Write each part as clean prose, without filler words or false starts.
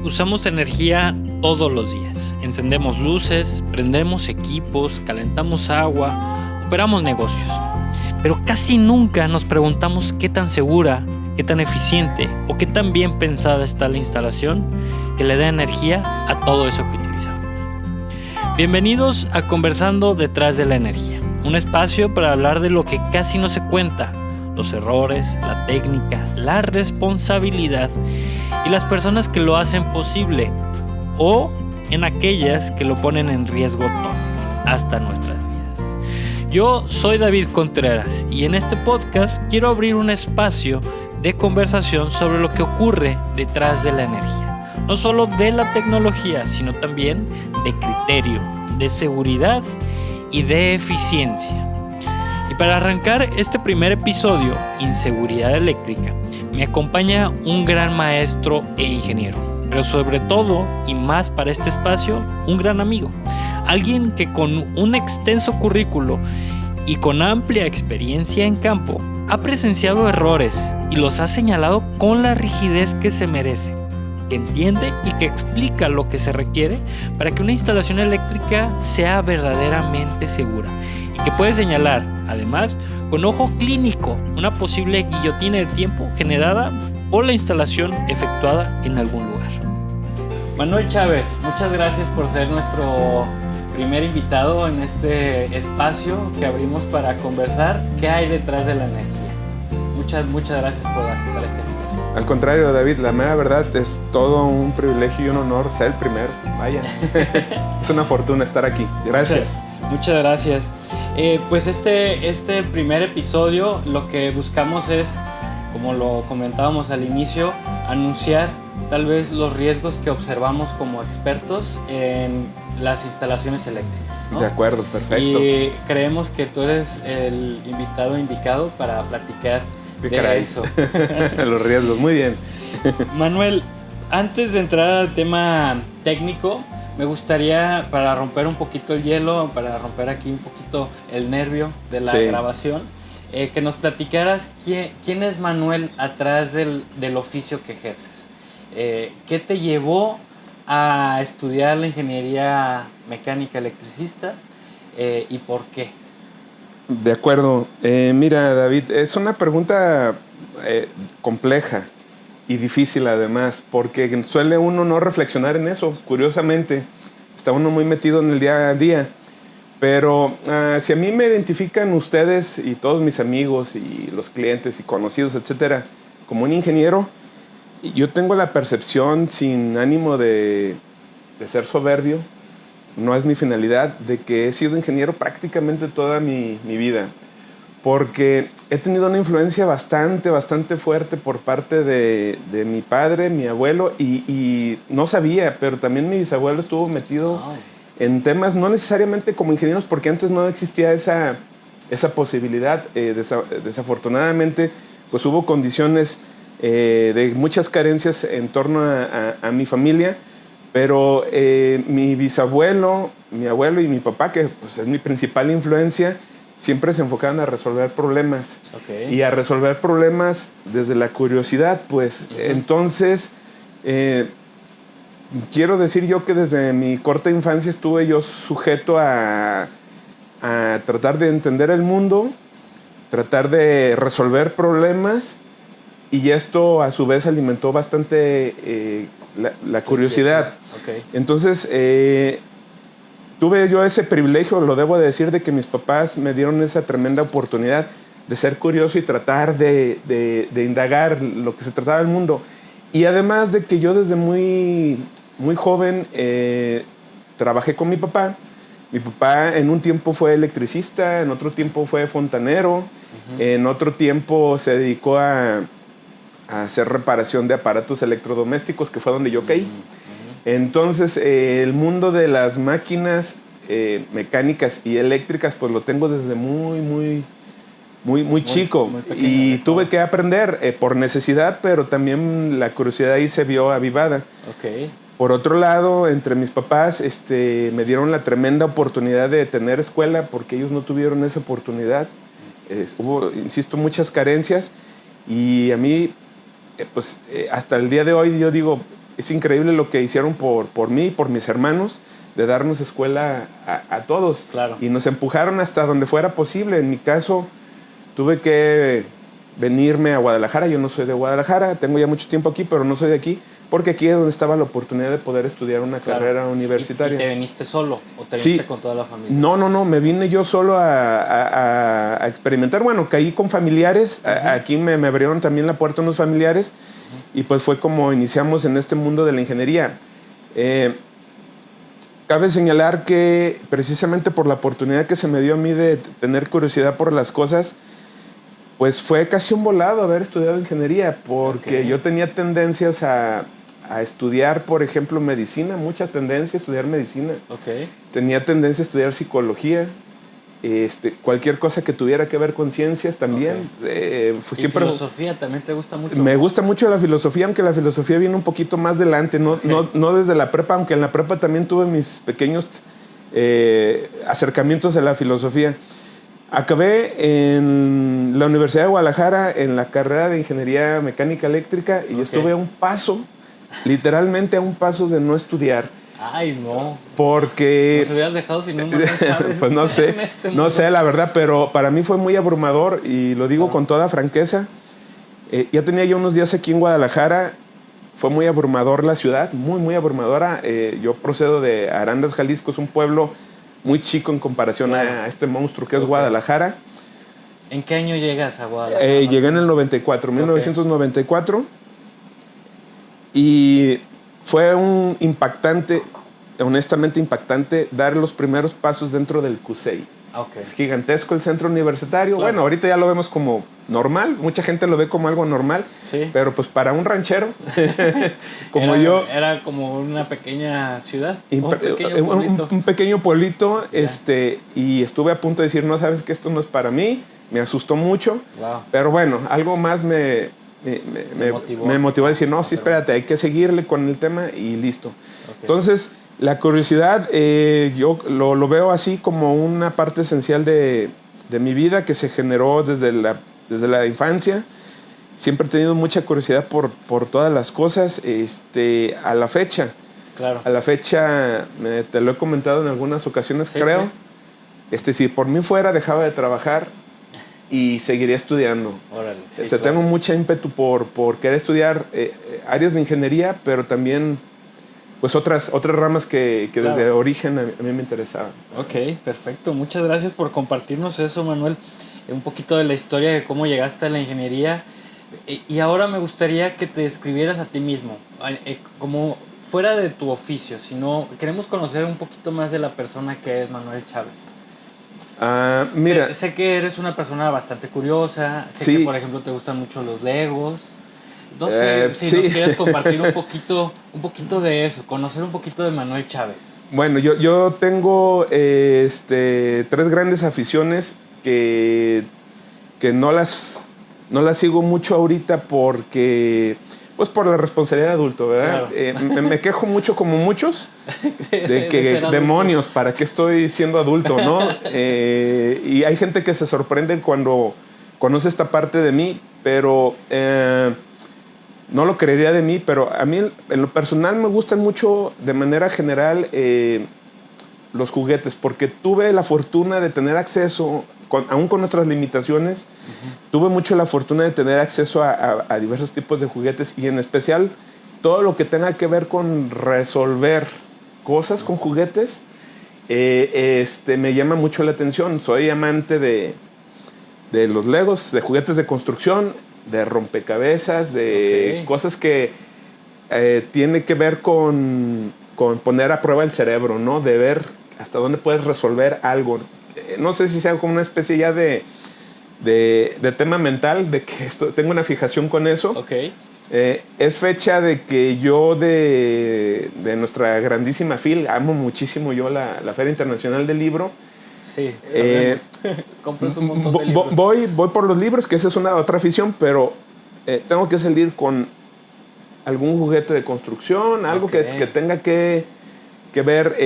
Usamos energía todos los días. Encendemos luces, prendemos equipos, calentamos agua, operamos negocios. Pero casi nunca nos preguntamos qué tan segura, qué tan eficiente o qué tan bien pensada está la instalación que le da energía a todo eso que utilizamos. Bienvenidos a Conversando detrás de la energía, un espacio para hablar de lo que casi no se cuenta, los errores, la técnica, la responsabilidad y las personas que lo hacen posible o en aquellas que lo ponen en riesgo todo, hasta nuestras vidas. Yo soy David Contreras y en este podcast quiero abrir un espacio de conversación sobre lo que ocurre detrás de la energía, no solo de la tecnología, sino también de criterio, de seguridad y de eficiencia. Y para arrancar este primer episodio, Inseguridad Eléctrica, me acompaña un gran maestro e ingeniero, pero sobre todo, y más para este espacio, un gran amigo. Alguien que con un extenso currículo y con amplia experiencia en campo, ha presenciado errores y los ha señalado con la rigidez que se merece, que entiende y que explica lo que se requiere para que una instalación eléctrica sea verdaderamente segura y que puede señalar, además, con ojo clínico, una posible guillotina de tiempo generada por la instalación efectuada en algún lugar. Manuel Chávez, muchas gracias por ser nuestro primer invitado en este espacio que abrimos para conversar qué hay detrás de la energía. Muchas gracias por aceptar esta invitación. Al contrario, David, la mera verdad es todo un privilegio y un honor ser el primero. Vaya, es una fortuna estar aquí. Gracias. Muchas gracias. Pues este primer episodio lo que buscamos es, como lo comentábamos al inicio, anunciar tal vez los riesgos que observamos como expertos en las instalaciones eléctricas, ¿no? De acuerdo, perfecto. Y creemos que tú eres el invitado indicado para platicar de eso. Los riesgos, muy bien. Manuel, antes de entrar al tema técnico, me gustaría, para romper un poquito el hielo, para romper aquí un poquito el nervio de la grabación, que nos platicaras quién es Manuel atrás del oficio que ejerces. ¿Qué te llevó a estudiar la ingeniería mecánica electricista y por qué? De acuerdo. Mira, David, es una pregunta compleja y difícil además, porque suele uno no reflexionar en eso. Curiosamente, está uno muy metido en el día a día. Pero si a mí me identifican ustedes y todos mis amigos y los clientes y conocidos, etcétera, como un ingeniero, yo tengo la percepción, sin ánimo de ser soberbio, no es mi finalidad, de que he sido ingeniero prácticamente toda mi vida. Porque he tenido una influencia bastante fuerte por parte de mi padre, mi abuelo, y no sabía, pero también mi bisabuelo estuvo metido en temas, no necesariamente como ingenieros, porque antes no existía esa posibilidad. Desafortunadamente, pues hubo condiciones de muchas carencias en torno a mi familia, pero mi bisabuelo, mi abuelo y mi papá, que pues, es mi principal influencia, siempre se enfocaban a resolver problemas. Okay. Y a resolver problemas desde la curiosidad, pues. Uh-huh. Entonces, quiero decir yo que desde mi corta infancia estuve yo sujeto a tratar de entender el mundo, tratar de resolver problemas, y esto a su vez alimentó bastante la curiosidad. Okay. Entonces, tuve yo ese privilegio, lo debo de decir, de que mis papás me dieron esa tremenda oportunidad de ser curioso y tratar de indagar lo que se trataba del mundo. Y además de que yo desde muy joven trabajé con mi papá. Mi papá en un tiempo fue electricista, en otro tiempo fue fontanero, uh-huh. En otro tiempo se dedicó a hacer reparación de aparatos electrodomésticos, que fue donde yo caí. Uh-huh. Entonces, el mundo de las máquinas mecánicas y eléctricas, pues lo tengo desde muy chico. Muy pequeño, y tuve que aprender por necesidad, pero también la curiosidad ahí se vio avivada. Okay. Por otro lado, entre mis papás me dieron la tremenda oportunidad de tener escuela, porque ellos no tuvieron esa oportunidad. Hubo, insisto, muchas carencias, y a mí, hasta el día de hoy, yo digo, es increíble lo que hicieron por mí y por mis hermanos, de darnos escuela a todos. Claro. Y nos empujaron hasta donde fuera posible. En mi caso, tuve que venirme a Guadalajara. Yo no soy de Guadalajara, tengo ya mucho tiempo aquí, pero no soy de aquí, porque aquí es donde estaba la oportunidad de poder estudiar una carrera universitaria. ¿Y te viniste solo o te Sí. viniste con toda la familia? No, me vine yo solo a experimentar. Bueno, caí con familiares, aquí me abrieron también la puerta unos familiares, y pues fue como iniciamos en este mundo de la ingeniería. Cabe señalar que precisamente por la oportunidad que se me dio a mí de tener curiosidad por las cosas, pues fue casi un volado haber estudiado ingeniería, porque yo tenía tendencias a estudiar, por ejemplo, medicina, mucha tendencia a estudiar medicina. Tenía tendencia a estudiar psicología, cualquier cosa que tuviera que ver con ciencias también. ¿Y siempre, filosofía también te gusta mucho? Me gusta mucho la filosofía, aunque la filosofía viene un poquito más adelante, no desde la prepa, aunque en la prepa también tuve mis pequeños acercamientos a la filosofía. Acabé en la Universidad de Guadalajara en la carrera de Ingeniería Mecánica Eléctrica y estuve a un paso, literalmente a un paso de no estudiar. Ay, no. Porque... ¿Nos hubieras dejado sin un Manuel Chávez? Pues no sé, la verdad, pero para mí fue muy abrumador y lo digo con toda franqueza. Ya tenía yo unos días aquí en Guadalajara, fue muy abrumador la ciudad, muy abrumadora. Yo procedo de Arandas, Jalisco, es un pueblo muy chico en comparación a este monstruo que es Guadalajara. ¿En qué año llegas a Guadalajara? Llegué en el 94, 1994. Y fue un impactante, honestamente impactante, dar los primeros pasos dentro del CUSEI. Es gigantesco el centro universitario. Claro. Bueno, ahorita ya lo vemos como normal. Mucha gente lo ve como algo normal. Sí. Pero pues para un ranchero como yo... Era como una pequeña ciudad. Un pequeño pueblito. Y estuve a punto de decir, no, sabes que esto no es para mí. Me asustó mucho. Wow. Pero bueno, algo más me motivó a decir, no, sí, espérate, hay que seguirle con el tema y listo. Entonces... La curiosidad, yo lo veo así como una parte esencial de mi vida que se generó desde la infancia. Siempre he tenido mucha curiosidad por todas las cosas. A la fecha, te lo he comentado en algunas ocasiones, creo. Sí. Si por mí fuera, dejaba de trabajar y seguiría estudiando. Órale, tengo mucha ímpetu por querer estudiar áreas de ingeniería, pero también... pues otras ramas que desde origen a mí me interesaban. Ok, perfecto. Muchas gracias por compartirnos eso, Manuel. Un poquito de la historia de cómo llegaste a la ingeniería. Y ahora me gustaría que te describieras a ti mismo, como fuera de tu oficio, sino queremos conocer un poquito más de la persona que es Manuel Chávez. Mira, sé que eres una persona bastante curiosa, sé que, por ejemplo, te gustan mucho los Legos. Entonces, si nos quieres compartir un poquito de eso, conocer un poquito de Manuel Chávez. Bueno, yo tengo 3 grandes aficiones que no las sigo mucho ahorita porque, pues por la responsabilidad de adulto, ¿verdad? Claro. Me quejo mucho como muchos de que demonios, ¿para qué estoy siendo adulto, no? Y hay gente que se sorprende cuando conoce esta parte de mí, pero... no lo creería de mí, pero a mí en lo personal me gustan mucho de manera general los juguetes, porque tuve la fortuna de tener acceso, aún con nuestras limitaciones, tuve mucho la fortuna de tener acceso a diversos tipos de juguetes y en especial todo lo que tenga que ver con resolver cosas con juguetes, me llama mucho la atención. Soy amante de los Legos, de juguetes de construcción, de rompecabezas, de cosas que tiene que ver con poner a prueba el cerebro, ¿no? De ver hasta dónde puedes resolver algo. No sé si sea como una especie ya de tema mental, de que tengo una fijación con eso. Es fecha de que yo de nuestra grandísima FIL, amo muchísimo yo la Feria Internacional del Libro. Sí, compras un montón de libros. Voy por los libros, que esa es otra afición, pero tengo que salir con algún juguete de construcción, algo que tenga que ver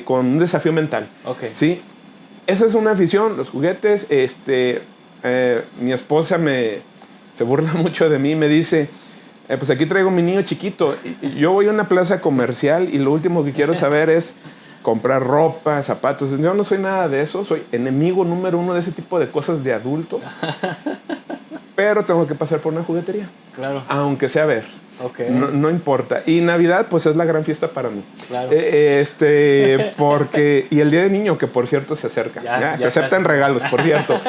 con un desafío mental. ¿Sí? Esa es una afición, los juguetes. Mi esposa se burla mucho de mí, me dice, Pues aquí traigo mi niño chiquito. Y yo voy a una plaza comercial y lo último que quiero saber es comprar ropa, zapatos. Yo no soy nada de eso, soy enemigo número uno de ese tipo de cosas de adultos. Pero tengo que pasar por una juguetería. Claro. Aunque sea a ver. Okay. No importa. Y Navidad, pues es la gran fiesta para mí. Claro. Porque... Y el Día del Niño, que por cierto se acerca. Ya se aceptan casi regalos, por cierto.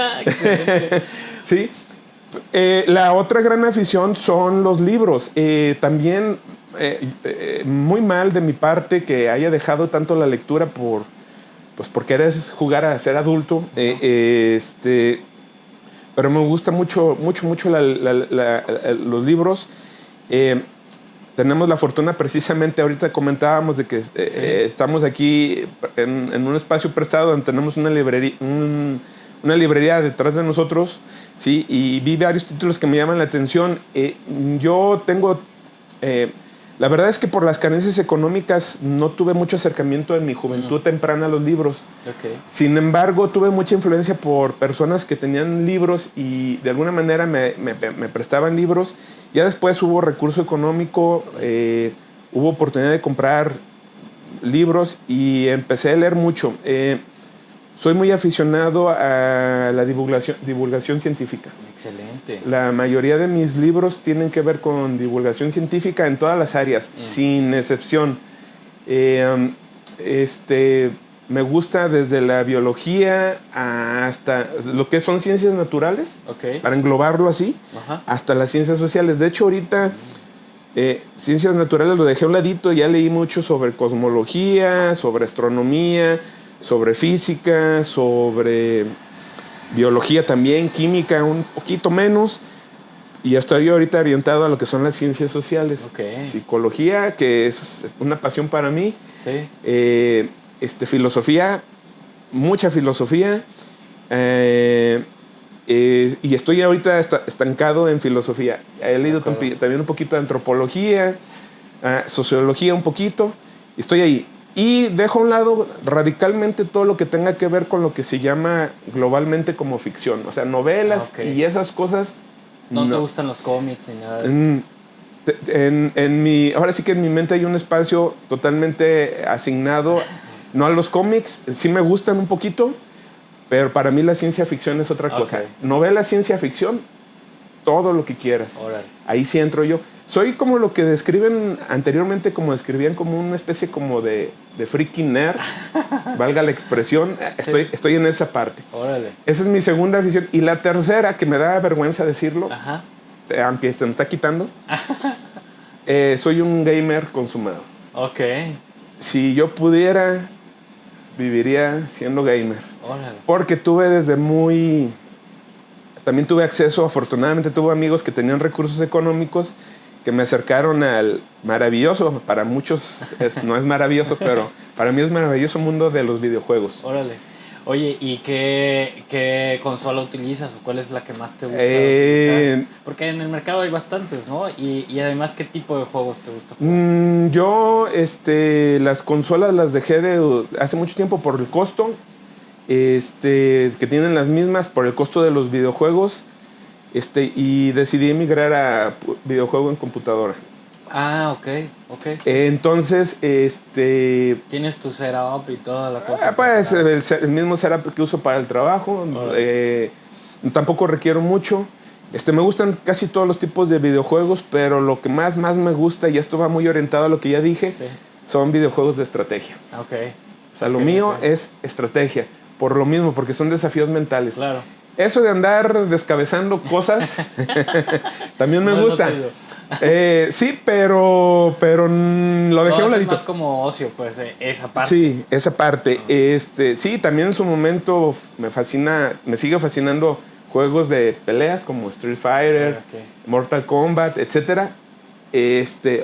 Sí. La otra gran afición son los libros. También muy mal de mi parte que haya dejado tanto la lectura por querer jugar a ser adulto. Pero me gusta mucho los libros. Tenemos la fortuna, precisamente ahorita comentábamos de que estamos aquí en un espacio prestado donde tenemos una librería detrás de nosotros, ¿sí? Y vi varios títulos que me llaman la atención. Yo tengo... la verdad es que por las carencias económicas no tuve mucho acercamiento en mi juventud temprana a los libros. Okay. Sin embargo, tuve mucha influencia por personas que tenían libros y de alguna manera me prestaban libros. Ya después hubo recurso económico, hubo oportunidad de comprar libros y empecé a leer mucho. Soy muy aficionado a la divulgación científica. Excelente. La mayoría de mis libros tienen que ver con divulgación científica en todas las áreas, sin excepción. Me gusta desde la biología hasta lo que son ciencias naturales, para englobarlo así, hasta las ciencias sociales. De hecho, ahorita ciencias naturales lo dejé a un ladito, ya leí mucho sobre cosmología, sobre astronomía, sobre física, sobre biología también, química un poquito menos, y estoy ahorita orientado a lo que son las ciencias sociales. Psicología, que es una pasión para mí. Sí. Filosofía, mucha filosofía, y estoy ahorita estancado en filosofía. He leído también un poquito de antropología, sociología un poquito, y estoy ahí. Y dejo a un lado radicalmente todo lo que tenga que ver con lo que se llama globalmente como ficción. O sea, novelas y esas cosas. ¿No te gustan los cómics ni nada de eso? Ahora sí que en mi mente hay un espacio totalmente asignado, no a los cómics, sí me gustan un poquito, pero para mí la ciencia ficción es otra cosa. Novela, ciencia ficción, todo lo que quieras. Órale. Ahí sí entro yo. Soy como lo que describen anteriormente, como describían como una especie como de freaking nerd, valga la expresión. Estoy en esa parte. Órale. Esa es mi segunda afición. Y la tercera, que me da vergüenza decirlo, aunque se me está quitando, soy un gamer consumado. Ok. Si yo pudiera, viviría siendo gamer. Órale. Porque también tuve acceso, afortunadamente tuve amigos que tenían recursos económicos que me acercaron al maravilloso, para muchos no es maravilloso, pero para mí es maravilloso mundo de los videojuegos. Órale. Oye, ¿y qué consola utilizas o cuál es la que más te gusta utilizar? Porque en el mercado hay bastantes, ¿no? Y además, ¿qué tipo de juegos te gusta jugar? Yo, las consolas las dejé hace mucho tiempo por el costo, que tienen las mismas, por el costo de los videojuegos. Y decidí emigrar a videojuego en computadora. Ah, ok. Entonces, ¿tienes tu setup y toda la cosa? Pues el mismo setup que uso para el trabajo. Tampoco requiero mucho. Me gustan casi todos los tipos de videojuegos, pero lo que más me gusta, y esto va muy orientado a lo que ya dije, son videojuegos de estrategia. Ok. O sea, lo mío es estrategia. Por lo mismo, porque son desafíos mentales. Claro. Eso de andar descabezando cosas también me gusta. Sí, pero lo dejé a un ladito. Es más como ocio, pues, esa parte. Sí, esa parte. Sí, también en su momento me sigue fascinando juegos de peleas como Street Fighter, Mortal Kombat, etcétera,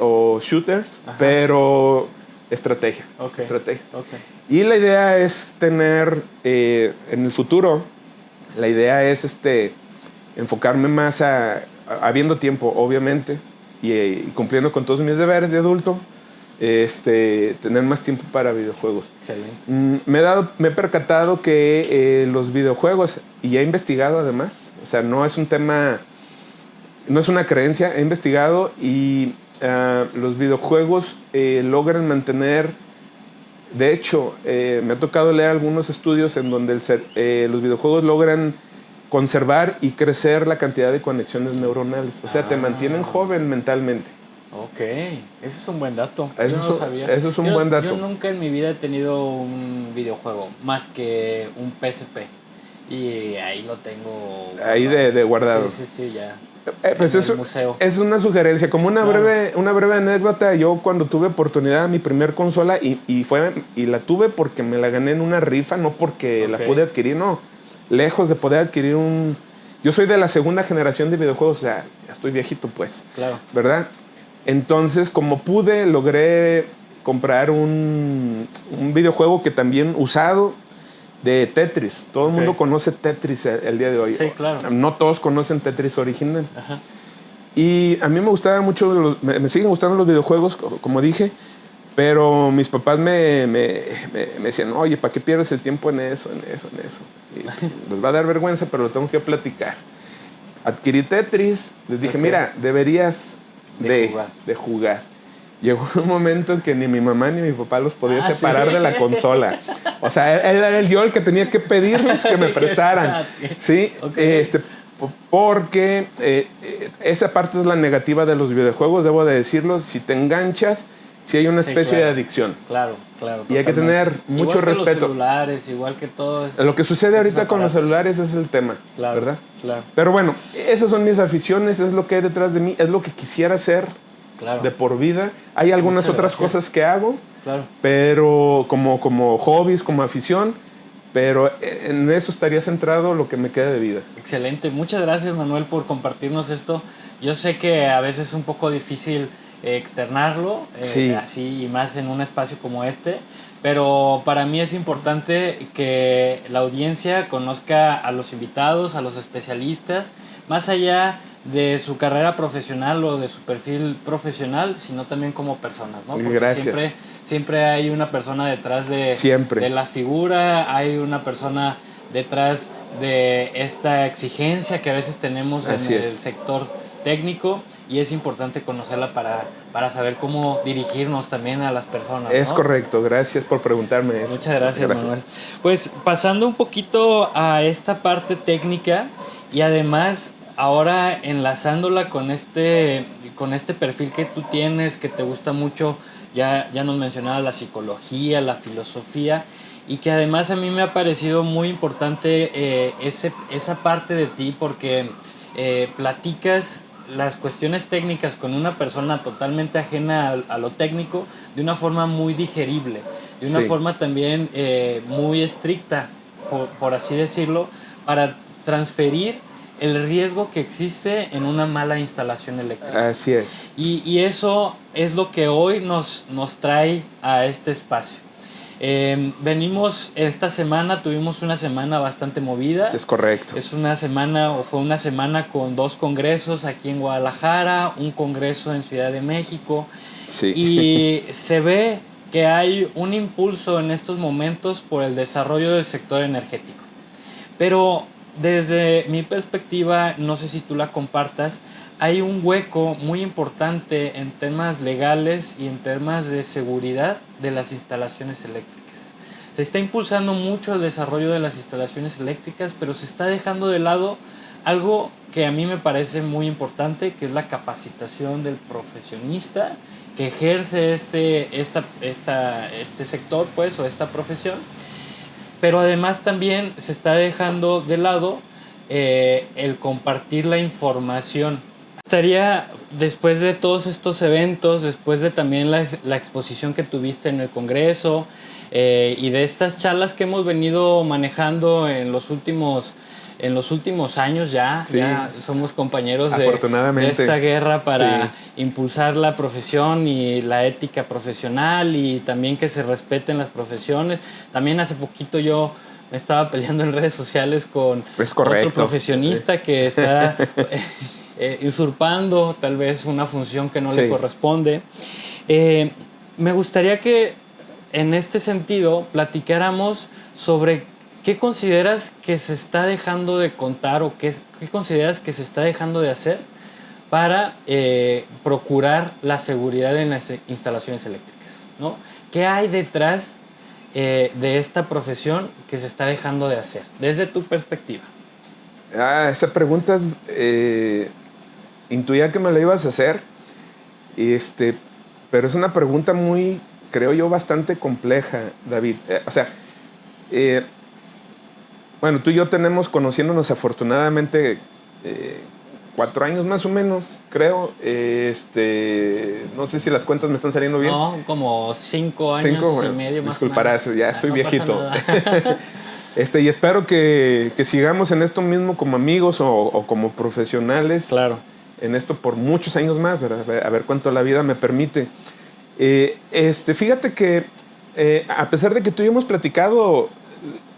o shooters, pero estrategia. Estrategia. Y la idea es tener en el futuro. La idea es enfocarme más habiendo tiempo, obviamente, y cumpliendo con todos mis deberes de adulto, tener más tiempo para videojuegos. Excelente. Me he percatado que los videojuegos, y he investigado además, o sea, no es un tema no es una creencia, he investigado y los videojuegos logran mantener, de hecho, me ha tocado leer algunos estudios en donde los videojuegos logran conservar y crecer la cantidad de conexiones neuronales. O sea, te mantienen joven mentalmente. Ok, ese es un buen dato. Eso Yo no lo sabía. Eso es un buen dato. Yo nunca en mi vida he tenido un videojuego más que un PSP. Y ahí lo tengo guardado. Ahí de guardado. Sí, ya. Pues en eso el museo. es una sugerencia, como una breve anécdota. Yo cuando tuve oportunidad mi primer consola y la tuve porque me la gané en una rifa, no porque la pude adquirir, no. Lejos de poder adquirir un... Yo soy de la segunda generación de videojuegos, o sea, ya estoy viejito pues. Claro. ¿Verdad? Entonces, como pude, logré comprar un videojuego que también usado, de Tetris. Todo el mundo conoce Tetris el día de hoy. Sí, claro. No todos conocen Tetris original. Ajá. Y a mí me gustaba mucho, me siguen gustando los videojuegos, como dije, pero mis papás me decían, oye, ¿para qué pierdes el tiempo en eso? Y les va a dar vergüenza, pero lo tengo que platicar. Adquirí Tetris, les dije, mira, deberías de jugar. Llegó un momento en que ni mi mamá ni mi papá los podía separar de la consola. O sea, era yo el que tenía que pedirles que me prestaran. ¿Sí? Porque esa parte es la negativa de los videojuegos, debo de decirlo. Si te enganchas, si hay una especie de adicción. Claro. Y Totalmente. hay que tener mucho respeto. Igual que los celulares, igual que todo. Lo que sucede ahorita con los celulares es el tema, ¿verdad? Claro. Pero bueno, esas son mis aficiones, es lo que hay detrás de mí, es lo que quisiera hacer. Claro. De por vida. Hay algunas otras cosas que hago, pero como hobbies, como afición, pero en eso estaría centrado lo que me queda de vida. Excelente. Muchas gracias, Manuel, por compartirnos esto. Yo sé que a veces es un poco difícil externarlo, así y más en un espacio como este, pero para mí es importante que la audiencia conozca a los invitados, a los especialistas, más allá de su carrera profesional o de su perfil profesional, sino también como personas, ¿no? Porque gracias. Siempre hay una persona detrás de la figura, hay una persona detrás de esta exigencia que a veces tenemos en el sector técnico, y es importante conocerla para saber cómo dirigirnos también a las personas, ¿no? Es correcto, gracias por preguntarme eso. Muchas gracias, Manuel. Pues pasando un poquito a esta parte técnica y además ahora enlazándola con este perfil que tú tienes, que te gusta mucho, ya nos mencionabas la psicología, la filosofía, y que además a mí me ha parecido muy importante esa parte de ti, porque platicas las cuestiones técnicas con una persona totalmente ajena a lo técnico de una forma muy digerible, de una forma también muy estricta, por así decirlo, para transferir el riesgo que existe en una mala instalación eléctrica. Así es. Y eso es lo que hoy nos trae a este espacio. Venimos esta semana, tuvimos una semana bastante movida. Es correcto. Fue una semana con 2 congresos aquí en Guadalajara, un congreso en Ciudad de México. Sí. Y se ve que hay un impulso en estos momentos por el desarrollo del sector energético. Pero desde mi perspectiva, no sé si tú la compartas, hay un hueco muy importante en temas legales y en temas de seguridad de las instalaciones eléctricas. Se está impulsando mucho el desarrollo de las instalaciones eléctricas, pero se está dejando de lado algo que a mí me parece muy importante, que es la capacitación del profesionista que ejerce este sector, pues, o esta profesión. Pero además también se está dejando de lado el compartir la información. Estaría, después de todos estos eventos, después de también la exposición que tuviste en el Congreso y de estas charlas que hemos venido manejando en los últimos años ya somos compañeros de esta guerra para impulsar la profesión y la ética profesional, y también que se respeten las profesiones. También hace poquito yo me estaba peleando en redes sociales con otro profesionista que está usurpando tal vez una función que no le corresponde. Me gustaría que en este sentido platicáramos sobre ¿qué consideras que se está dejando de contar o qué consideras que se está dejando de hacer para procurar la seguridad en las instalaciones eléctricas, ¿no? ¿Qué hay detrás de esta profesión que se está dejando de hacer, desde tu perspectiva? Esa pregunta intuía que me la ibas a hacer, pero es una pregunta muy, creo yo, bastante compleja, David. Bueno, tú y yo tenemos conociéndonos afortunadamente 4 años más o menos, creo. No sé si las cuentas me están saliendo bien. No, como 5 años 5, y medio más disculparás, o menos. ya estoy No viejito. pasa nada. Y espero que sigamos en esto mismo como amigos o como profesionales. Claro. En esto por muchos años más, ¿verdad? A ver cuánto la vida me permite. Fíjate que a pesar de que tú y yo hemos platicado,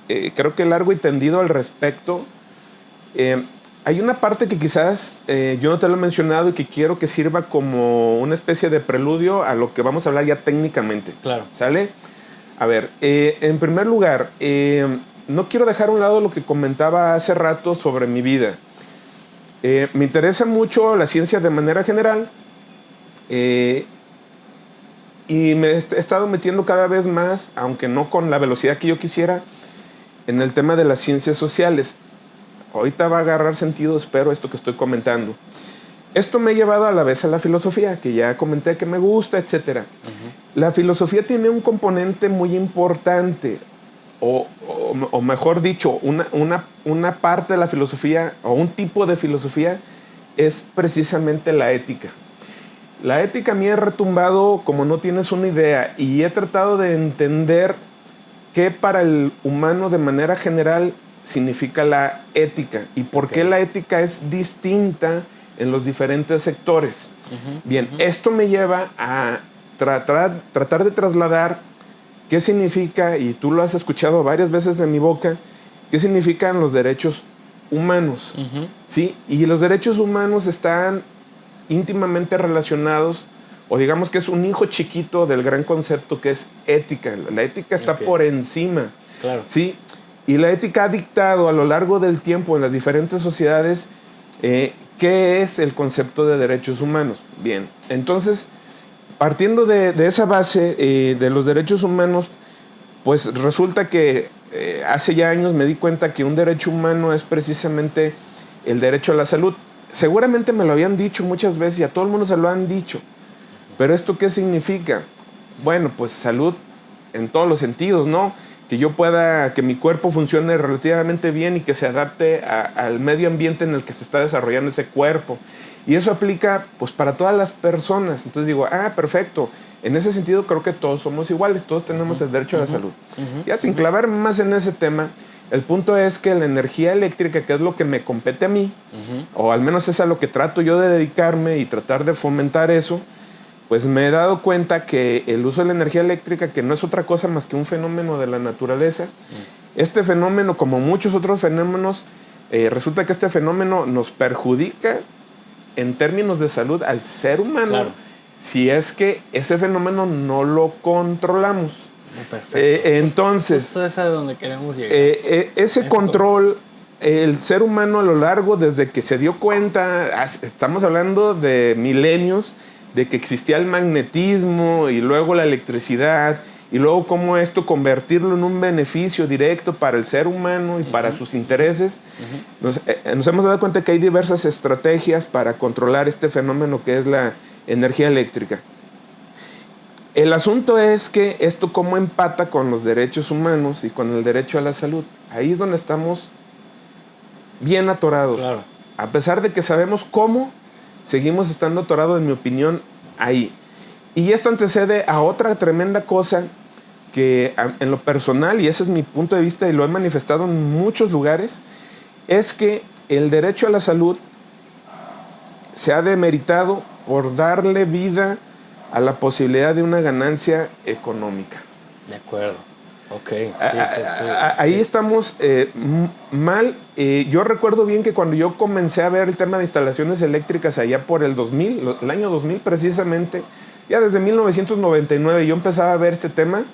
creo que largo y tendido al respecto, hay una parte que quizás yo no te lo he mencionado y que quiero que sirva como una especie de preludio a lo que vamos a hablar ya técnicamente. Claro. ¿Sale? A ver, en primer lugar, no quiero dejar a un lado lo que comentaba hace rato sobre mi vida. Me interesa mucho la ciencia de manera general y me he estado metiendo cada vez más, aunque no con la velocidad que yo quisiera, en el tema de las ciencias sociales. Ahorita va a agarrar sentido, espero, esto que estoy comentando. Esto me ha llevado a la vez a la filosofía, que ya comenté que me gusta, etc. La filosofía tiene un componente muy importante, o mejor dicho, una parte de la filosofía, o un tipo de filosofía, es precisamente la ética. La ética a mí he retumbado como no tienes una idea, y he tratado de entender qué para el humano de manera general significa la ética y por qué la ética es distinta en los diferentes sectores. Bien, esto me lleva a tratar de trasladar qué significa, y tú lo has escuchado varias veces de mi boca, qué significan los derechos humanos. ¿Sí? Y los derechos humanos están íntimamente relacionados, o digamos que es un hijo chiquito del gran concepto que es ética. La ética está por encima. Claro. ¿Sí? Y la ética ha dictado a lo largo del tiempo en las diferentes sociedades qué es el concepto de derechos humanos. Bien, entonces, partiendo de esa base de los derechos humanos, pues resulta que hace ya años me di cuenta que un derecho humano es precisamente el derecho a la salud. Seguramente me lo habían dicho muchas veces y a todo el mundo se lo han dicho. Pero ¿esto qué significa? Bueno, pues salud en todos los sentidos, ¿no? Que mi cuerpo funcione relativamente bien y que se adapte al medio ambiente en el que se está desarrollando ese cuerpo. Y eso aplica pues para todas las personas. Entonces digo, perfecto. En ese sentido creo que todos somos iguales, todos tenemos el derecho a la salud. Ya sin clavarme más en ese tema, el punto es que la energía eléctrica, que es lo que me compete a mí, o al menos es a lo que trato yo de dedicarme y tratar de fomentar eso, pues me he dado cuenta que el uso de la energía eléctrica, que no es otra cosa más que un fenómeno de la naturaleza, este fenómeno, como muchos otros fenómenos, resulta que este fenómeno nos perjudica en términos de salud al ser humano, claro, si es que ese fenómeno no lo controlamos. Perfecto. Entonces, justo es a donde queremos llegar. Ese control, el ser humano a lo largo, desde que se dio cuenta, estamos hablando de milenios, de que existía el magnetismo y luego la electricidad y luego cómo esto convertirlo en un beneficio directo para el ser humano y para sus intereses. Nos hemos dado cuenta que hay diversas estrategias para controlar este fenómeno que es la energía eléctrica. El asunto es que esto cómo empata con los derechos humanos y con el derecho a la salud. Ahí es donde estamos bien atorados. Claro. A pesar de que sabemos cómo, seguimos estando atorados, en mi opinión, ahí. Y esto antecede a otra tremenda cosa que en lo personal, y ese es mi punto de vista y lo he manifestado en muchos lugares, es que el derecho a la salud se ha demeritado por darle vida a la posibilidad de una ganancia económica. De acuerdo. Ok. Sí, ahí estamos mal. Yo recuerdo bien que cuando yo comencé a ver el tema de instalaciones eléctricas allá por el 2000, el año 2000 precisamente, ya desde 1999 yo empezaba a ver este tema,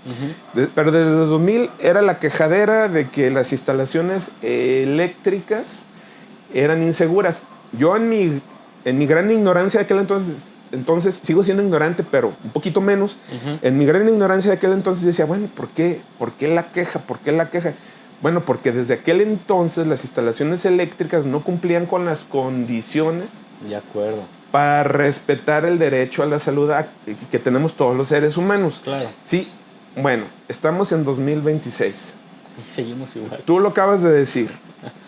pero desde 2000 era la quejadera de que las instalaciones eléctricas eran inseguras. Yo en en mi gran ignorancia de aquel entonces sigo siendo ignorante, pero un poquito menos. En mi gran ignorancia de aquel entonces yo decía, bueno, ¿por qué la queja? ¿Por qué la queja? Bueno, porque desde aquel entonces las instalaciones eléctricas no cumplían con las condiciones De acuerdo. para respetar el derecho a la salud que tenemos todos los seres humanos. Claro. Sí, bueno, estamos en 2026. Y seguimos igual. Tú lo acabas de decir.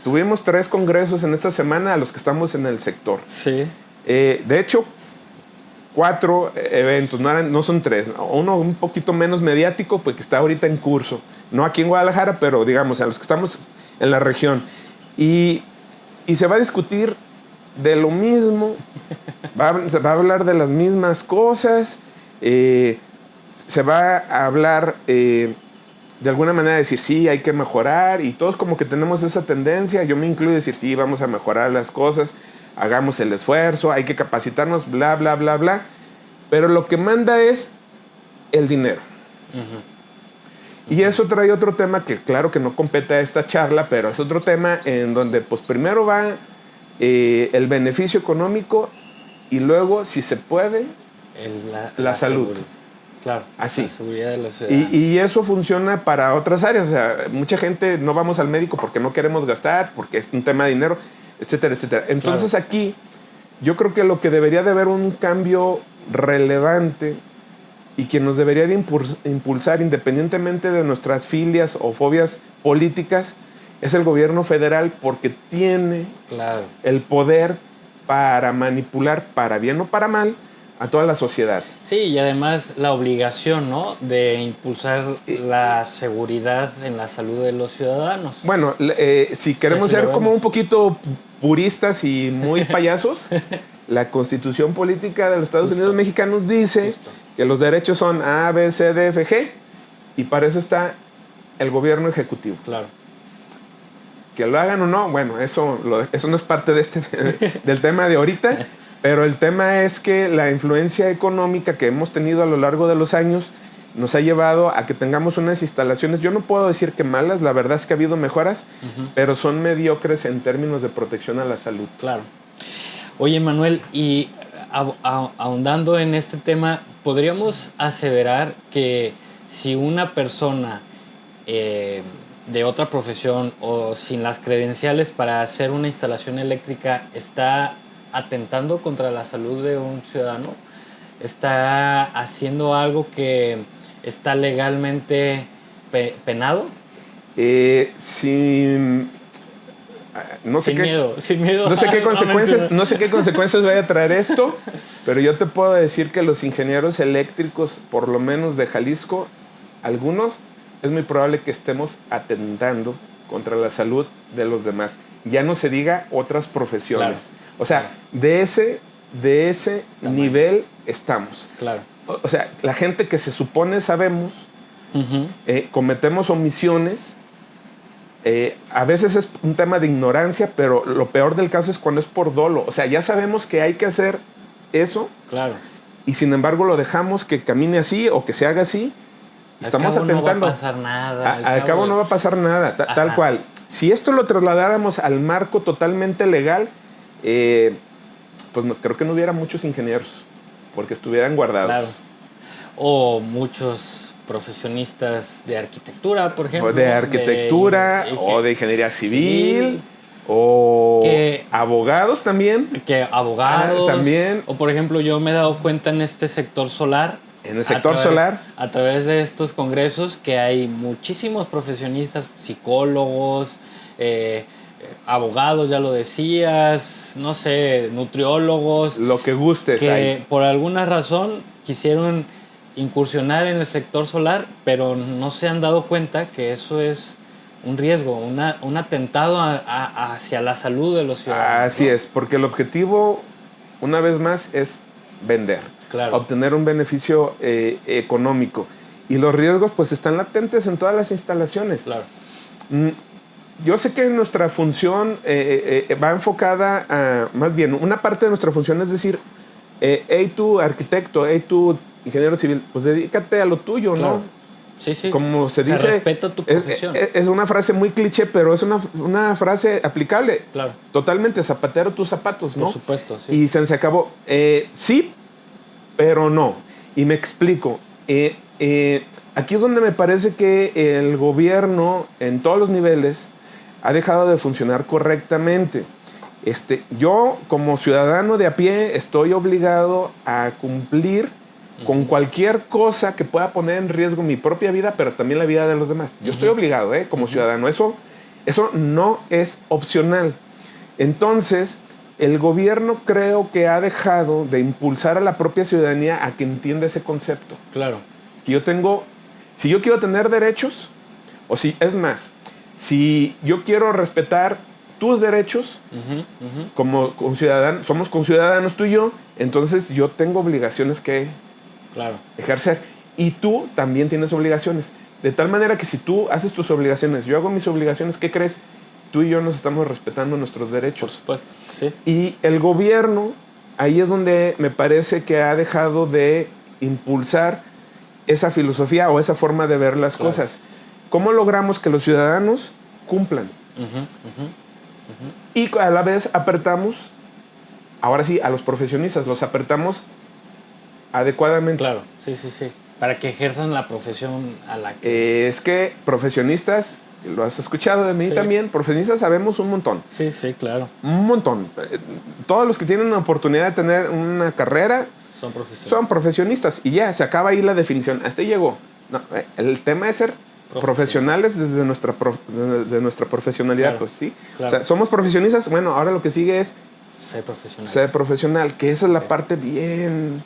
Tuvimos 3 congresos en esta semana a los que estamos en el sector. Sí. De hecho, 4 eventos, no son 3. Uno un poquito menos mediático, pues que está ahorita en curso. No aquí en Guadalajara, pero digamos, a los que estamos en la región. Y se va a discutir de lo mismo, se va a hablar de las mismas cosas, se va a hablar de alguna manera decir, sí, hay que mejorar, y todos como que tenemos esa tendencia, yo me incluyo decir, sí, vamos a mejorar las cosas, hagamos el esfuerzo, hay que capacitarnos, bla, bla, bla, bla, pero lo que manda es el dinero. Y eso trae otro tema que claro que no compete a esta charla, pero es otro tema en donde pues primero va el beneficio económico y luego, si se puede, la salud. Claro, así. La seguridad de la ciudad. Y eso funciona para otras áreas. O sea, mucha gente no vamos al médico porque no queremos gastar, porque es un tema de dinero, etcétera, etcétera. Entonces aquí yo creo que lo que debería de haber un cambio relevante y que nos debería de impulsar independientemente de nuestras filias o fobias políticas es el gobierno federal, porque tiene el poder para manipular, para bien o para mal, a toda la sociedad. Sí, y además la obligación, ¿no?, de impulsar la seguridad en la salud de los ciudadanos. Bueno, si queremos ser como un poquito puristas y muy payasos, la Constitución Política de los Estados Unidos Mexicanos dice que los derechos son A, B, C, D, F, G, y para eso está el gobierno ejecutivo. Claro. Que lo hagan o no, bueno, eso no es parte de del tema de ahorita, pero el tema es que la influencia económica que hemos tenido a lo largo de los años nos ha llevado a que tengamos unas instalaciones, yo no puedo decir que malas, la verdad es que ha habido mejoras, pero son mediocres en términos de protección a la salud. Claro. Oye, Manuel, y ahondando en este tema, ¿podríamos aseverar que si una persona de otra profesión o sin las credenciales para hacer una instalación eléctrica está atentando contra la salud de un ciudadano? ¿Está haciendo algo que está legalmente penado? Sin miedo. No sé qué consecuencias vaya a traer esto, pero yo te puedo decir que los ingenieros eléctricos, por lo menos de Jalisco, algunos, es muy probable que estemos atentando contra la salud de los demás. Ya no se diga otras profesiones. Claro. O sea, de ese nivel estamos. Claro. O sea, la gente que se supone sabemos, cometemos omisiones. A veces es un tema de ignorancia, pero lo peor del caso es cuando es por dolo. O sea, ya sabemos que hay que hacer eso. Claro. Y sin embargo lo dejamos que camine así o que se haga así. Estamos atentando. No va a pasar nada. Al cabo no va a pasar nada, tal cual. Si esto lo trasladáramos al marco totalmente legal, pues creo que no hubiera muchos ingenieros, porque estuvieran guardados. Claro. O muchos profesionistas de arquitectura, por ejemplo. De arquitectura, o de ingeniería civil. O abogados también. Abogados. También. O por ejemplo, yo me he dado cuenta en este sector solar. En el sector solar. A través de estos congresos que hay muchísimos profesionistas, psicólogos, abogados, ya lo decías, no sé, nutriólogos. Lo que gustes. Que por alguna razón quisieron incursionar en el sector solar, pero no se han dado cuenta que eso es un riesgo, un atentado hacia la salud de los ciudadanos. Así es, porque el objetivo, una vez más, es vender. Claro. Obtener un beneficio económico. Y los riesgos pues están latentes en todas las instalaciones. Claro. Yo sé que nuestra función va enfocada a, más bien, una parte de nuestra función es decir, hey tú arquitecto, hey tú ingeniero civil, pues dedícate a lo tuyo, claro. ¿no? Sí, sí. Como se dice, respeta tu profesión. Es una frase muy cliché, pero es una frase aplicable. Claro. Totalmente, zapatero tus zapatos, ¿no? Por supuesto, sí. Y se acabó. Sí, pero no. Y me explico. Aquí es donde me parece que el gobierno, en todos los niveles, ha dejado de funcionar correctamente. Yo, como ciudadano de a pie, estoy obligado a cumplir con cualquier cosa que pueda poner en riesgo mi propia vida, pero también la vida de los demás. Yo estoy obligado, como ciudadano. Eso no es opcional. Entonces, el gobierno creo que ha dejado de impulsar a la propia ciudadanía a que entienda ese concepto. Claro. Que si yo quiero tener derechos, si yo quiero respetar tus derechos, como ciudadano, somos conciudadanos tú y yo, entonces yo tengo obligaciones que ejercer. Y tú también tienes obligaciones. De tal manera que si tú haces tus obligaciones, yo hago mis obligaciones, ¿qué crees? Tú y yo nos estamos respetando nuestros derechos. Por supuesto, sí. Y el gobierno, ahí es donde me parece que ha dejado de impulsar esa filosofía o esa forma de ver las cosas. ¿Cómo logramos que los ciudadanos cumplan? Y a la vez apretamos, ahora sí, a los profesionistas, los apretamos adecuadamente. Claro, sí. Para que ejerzan la profesión a la que... Es que profesionistas, lo has escuchado de mí también, profesionistas sabemos un montón. Sí, claro. Un montón. Todos los que tienen la oportunidad de tener una carrera son profesionistas. Y ya, se acaba ahí la definición. Hasta ahí llegó. No, el tema es ser profesionales desde nuestra profesionalidad, claro, pues sí. Claro. O sea, somos profesionistas. Bueno, ahora lo que sigue es ser profesional, que esa es la parte bien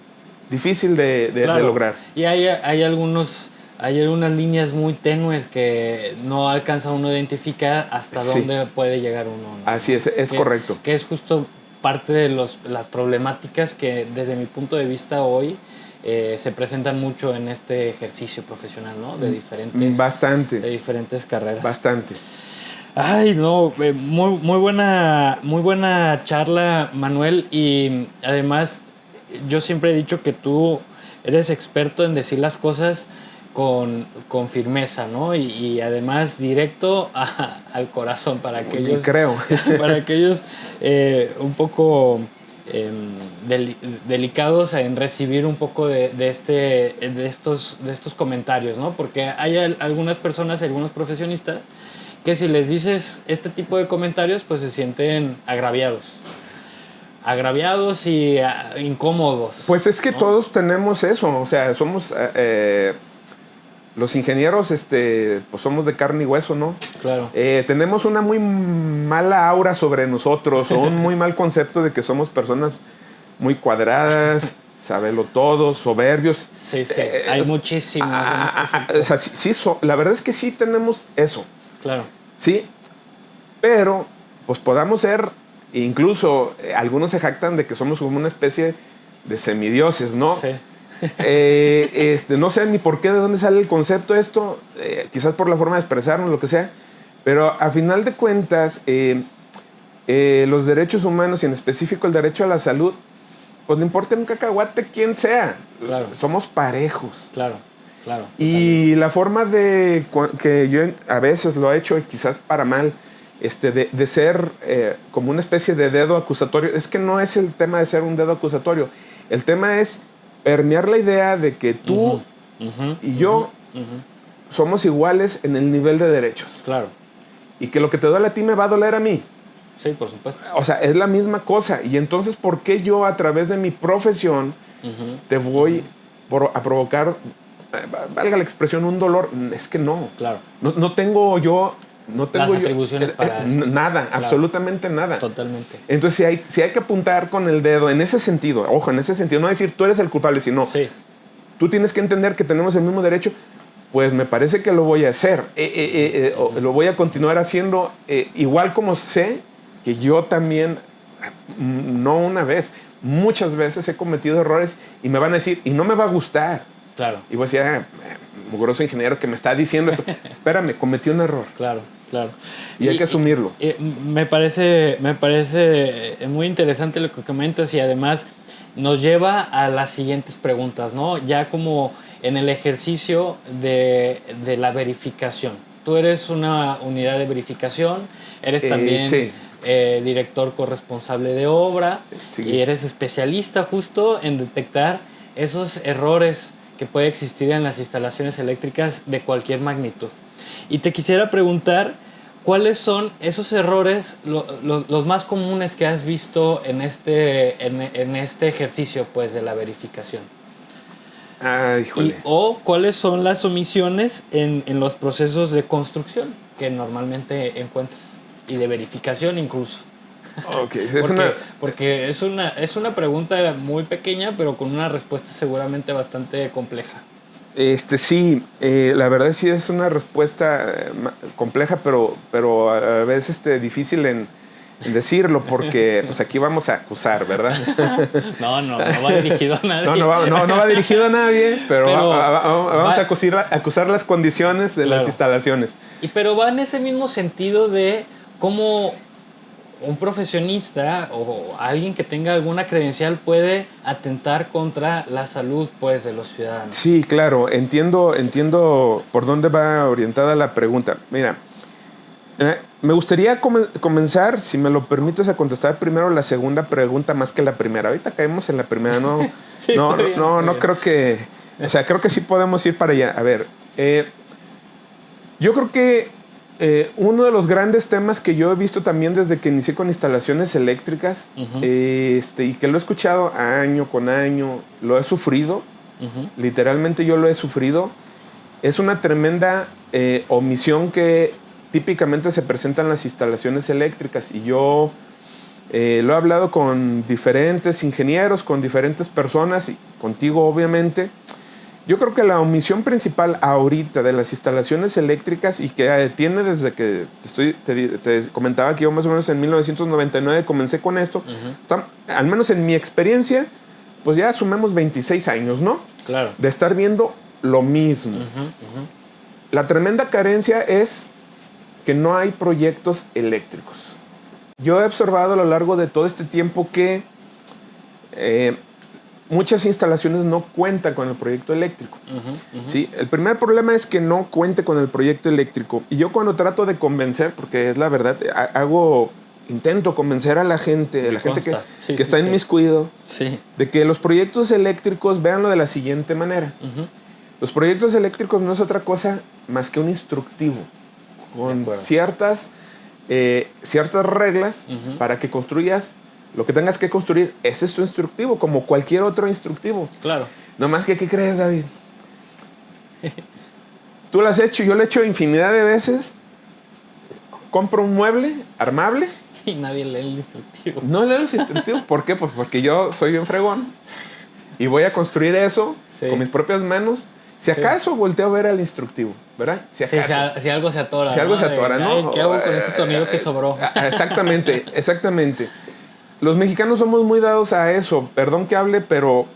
difícil de lograr. Y hay algunas líneas muy tenues que no alcanza uno a identificar hasta dónde puede llegar uno, ¿no? Así es correcto. Que es justo parte de las problemáticas que desde mi punto de vista hoy se presentan mucho en este ejercicio profesional, ¿no? De diferentes carreras. Bastante. Ay, no, muy buena charla, Manuel, y además yo siempre he dicho que tú eres experto en decir las cosas con firmeza, ¿no? Y además directo al corazón para aquellos... Creo. Para aquellos un poco delicados en recibir un poco de estos comentarios, ¿no? Porque hay algunas personas, algunos profesionistas, que si les dices este tipo de comentarios, pues se sienten agraviados y incómodos. Pues es que, ¿no? Todos tenemos eso, o sea, somos los ingenieros, pues somos de carne y hueso, ¿no? Claro. Tenemos una muy mala aura sobre nosotros o un muy mal concepto de que somos personas muy cuadradas, sabelo todo, soberbios. Sí, hay muchísimos. O sea, la verdad es que sí tenemos eso. Claro. Sí, pero pues podamos ser, incluso algunos se jactan de que somos como una especie de semidioses, ¿no? Sí. No sé ni por qué, de dónde sale el concepto esto, quizás por la forma de expresarnos, lo que sea, pero a final de cuentas, los derechos humanos y en específico el derecho a la salud, pues le importa un cacahuate quien sea. Claro. Somos parejos. Claro. Y la forma que yo a veces lo he hecho, y quizás para mal, de ser como una especie de dedo acusatorio, es que no es el tema de ser un dedo acusatorio, el tema es permear la idea de que tú y yo somos iguales en el nivel de derechos. Claro. Y que lo que te duele a ti me va a doler a mí. Sí, por supuesto. O sea, es la misma cosa. Y entonces, ¿por qué yo a través de mi profesión te voy a provocar, valga la expresión, un dolor? Es que no. Claro. No tengo yo... No tengo las atribuciones para eso. Nada, claro. Absolutamente nada. Totalmente. Entonces, si hay que apuntar con el dedo en ese sentido, ojo, en ese sentido, no decir tú eres el culpable, sino tú tienes que entender que tenemos el mismo derecho, pues me parece que lo voy a hacer. Lo voy a continuar haciendo, igual como sé que yo también, no una vez, muchas veces he cometido errores y me van a decir, y no me va a gustar. Claro. Y voy a decir, mugroso ingeniero que me está diciendo esto. Espérame, cometí un error. Claro. Y hay que asumirlo. Me parece muy interesante lo que comentas y además nos lleva a las siguientes preguntas, ¿no? Ya como en el ejercicio de la verificación. Tú eres una unidad de verificación, eres también Sí. Director corresponsable de obra, Sí. y eres especialista justo en detectar esos errores que puede existir en las instalaciones eléctricas de cualquier magnitud. Y te quisiera preguntar, ¿cuáles son esos errores, los más comunes que has visto en este ejercicio, pues, de la verificación? Híjole. O cuáles son las omisiones en los procesos de construcción que normalmente encuentras, y de verificación incluso. Ok, Porque es una pregunta muy pequeña, pero con una respuesta seguramente bastante compleja. Sí, la verdad sí es una respuesta compleja, pero a la vez difícil en decirlo, porque pues aquí vamos a acusar, ¿verdad? No va dirigido a nadie. No va dirigido a nadie, pero vamos a va, acusar las condiciones de las claro. instalaciones. Pero va en ese mismo sentido de cómo un profesionista o alguien que tenga alguna credencial puede atentar contra la salud, pues, de los ciudadanos. Sí, claro, entiendo por dónde va orientada la pregunta. Mira, me gustaría comenzar, si me lo permites, a contestar primero la segunda pregunta más que la primera. Ahorita caemos en la primera, no, Sí, está bien. creo que, o sea, creo que sí podemos ir para allá. A ver, yo creo que uno de los grandes temas que yo he visto también desde que inicié con instalaciones eléctricas, y que lo he escuchado año con año, lo he sufrido, literalmente yo lo he sufrido, es una tremenda omisión que típicamente se presenta en las instalaciones eléctricas. Y yo lo he hablado con diferentes ingenieros, con diferentes personas, y contigo obviamente. Yo creo que la omisión principal ahorita de las instalaciones eléctricas, y que tiene desde que te comentaba que yo más o menos en 1999 comencé con esto, al menos en mi experiencia, pues ya sumemos 26 años, ¿no? Claro. De estar viendo lo mismo. La tremenda carencia es que no hay proyectos eléctricos. Yo he observado a lo largo de todo este tiempo que muchas instalaciones no cuentan con el proyecto eléctrico. ¿Sí? El primer problema es que no cuente con el proyecto eléctrico. Y yo, cuando trato de convencer, porque es la verdad, intento convencer a la gente que está inmiscuido, de que los proyectos eléctricos, véanlo de la siguiente manera. Los proyectos eléctricos no es otra cosa más que un instructivo con ciertas reglas para que construyas lo que tengas que construir. Ese es tu instructivo, como cualquier otro instructivo. Claro. No más que, ¿qué crees, David? Tú lo has hecho, yo lo he hecho infinidad de veces. Compro un mueble armable. Y nadie lee el instructivo. No leo el instructivo. ¿Por qué? Pues porque yo soy bien fregón. Y voy a construir eso con mis propias manos. Si acaso volteo a ver el instructivo, ¿verdad? Si acaso. Si algo se atora. Si algo se atora, ¿no? ¿Qué hago con este tornillo que sobró? Exactamente. Los mexicanos somos muy dados a eso. Perdón que hable, pero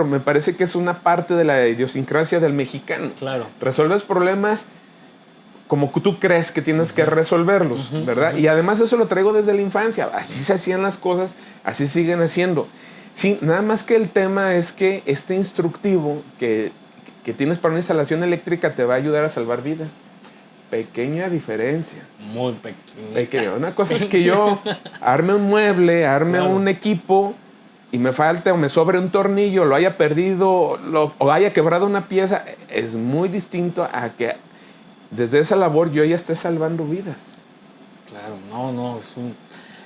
me parece que es una parte de la idiosincrasia del mexicano. Claro. Resuelves problemas como tú crees que tienes que resolverlos, ¿verdad? Y además eso lo traigo desde la infancia. Así se hacían las cosas, así siguen haciendo. Sí, nada más que el tema es que este instructivo que tienes para una instalación eléctrica te va a ayudar a salvar vidas. Pequeña diferencia. Muy pequeña. Una cosa es que yo arme un mueble, un equipo, y me falte o me sobre un tornillo, lo haya perdido o haya quebrado una pieza. Es muy distinto a que desde esa labor yo ya esté salvando vidas. Claro, no,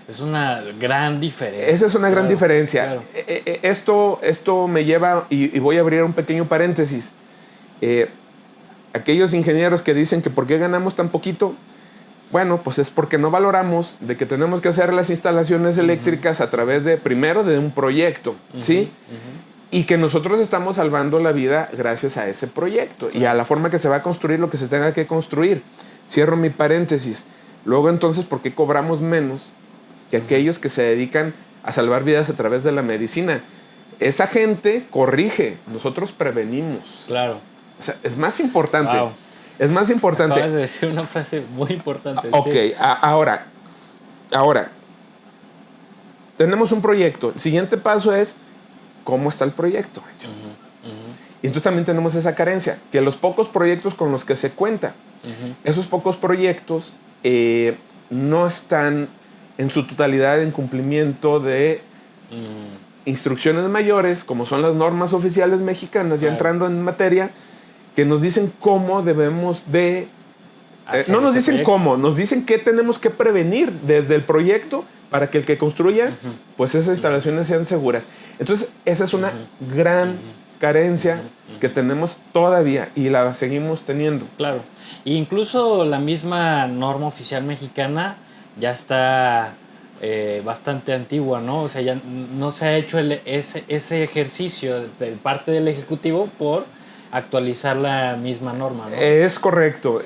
es una gran diferencia. Esa es una gran diferencia. Claro. Esto me lleva, y voy a abrir un pequeño paréntesis. Aquellos ingenieros que dicen que ¿por qué ganamos tan poquito? Bueno, pues es porque no valoramos de que tenemos que hacer las instalaciones eléctricas a través primero de un proyecto, ¿sí? Y que nosotros estamos salvando la vida gracias a ese proyecto y a la forma que se va a construir lo que se tenga que construir. Cierro mi paréntesis. Luego, entonces, ¿por qué cobramos menos que aquellos que se dedican a salvar vidas a través de la medicina? Esa gente corrige, nosotros prevenimos. Claro. O sea, es más importante. Wow. Es más importante. Acabas de decir una frase muy importante. Ok, sí. Ahora, tenemos un proyecto. El siguiente paso es, ¿cómo está el proyecto? Y entonces también tenemos esa carencia, que los pocos proyectos con los que se cuenta, esos pocos proyectos no están en su totalidad en cumplimiento de instrucciones mayores, como son las normas oficiales mexicanas, ya entrando en materia, que nos dicen cómo debemos de... no nos dicen cómo, nos dicen qué tenemos que prevenir desde el proyecto para que el que construya, pues esas instalaciones sean seguras. Entonces, esa es una gran carencia que tenemos todavía y la seguimos teniendo. Claro. E incluso la misma norma oficial mexicana ya está bastante antigua, ¿no? O sea, ya no se ha hecho ese ejercicio de parte del Ejecutivo por actualizar la misma norma, ¿no? Es correcto.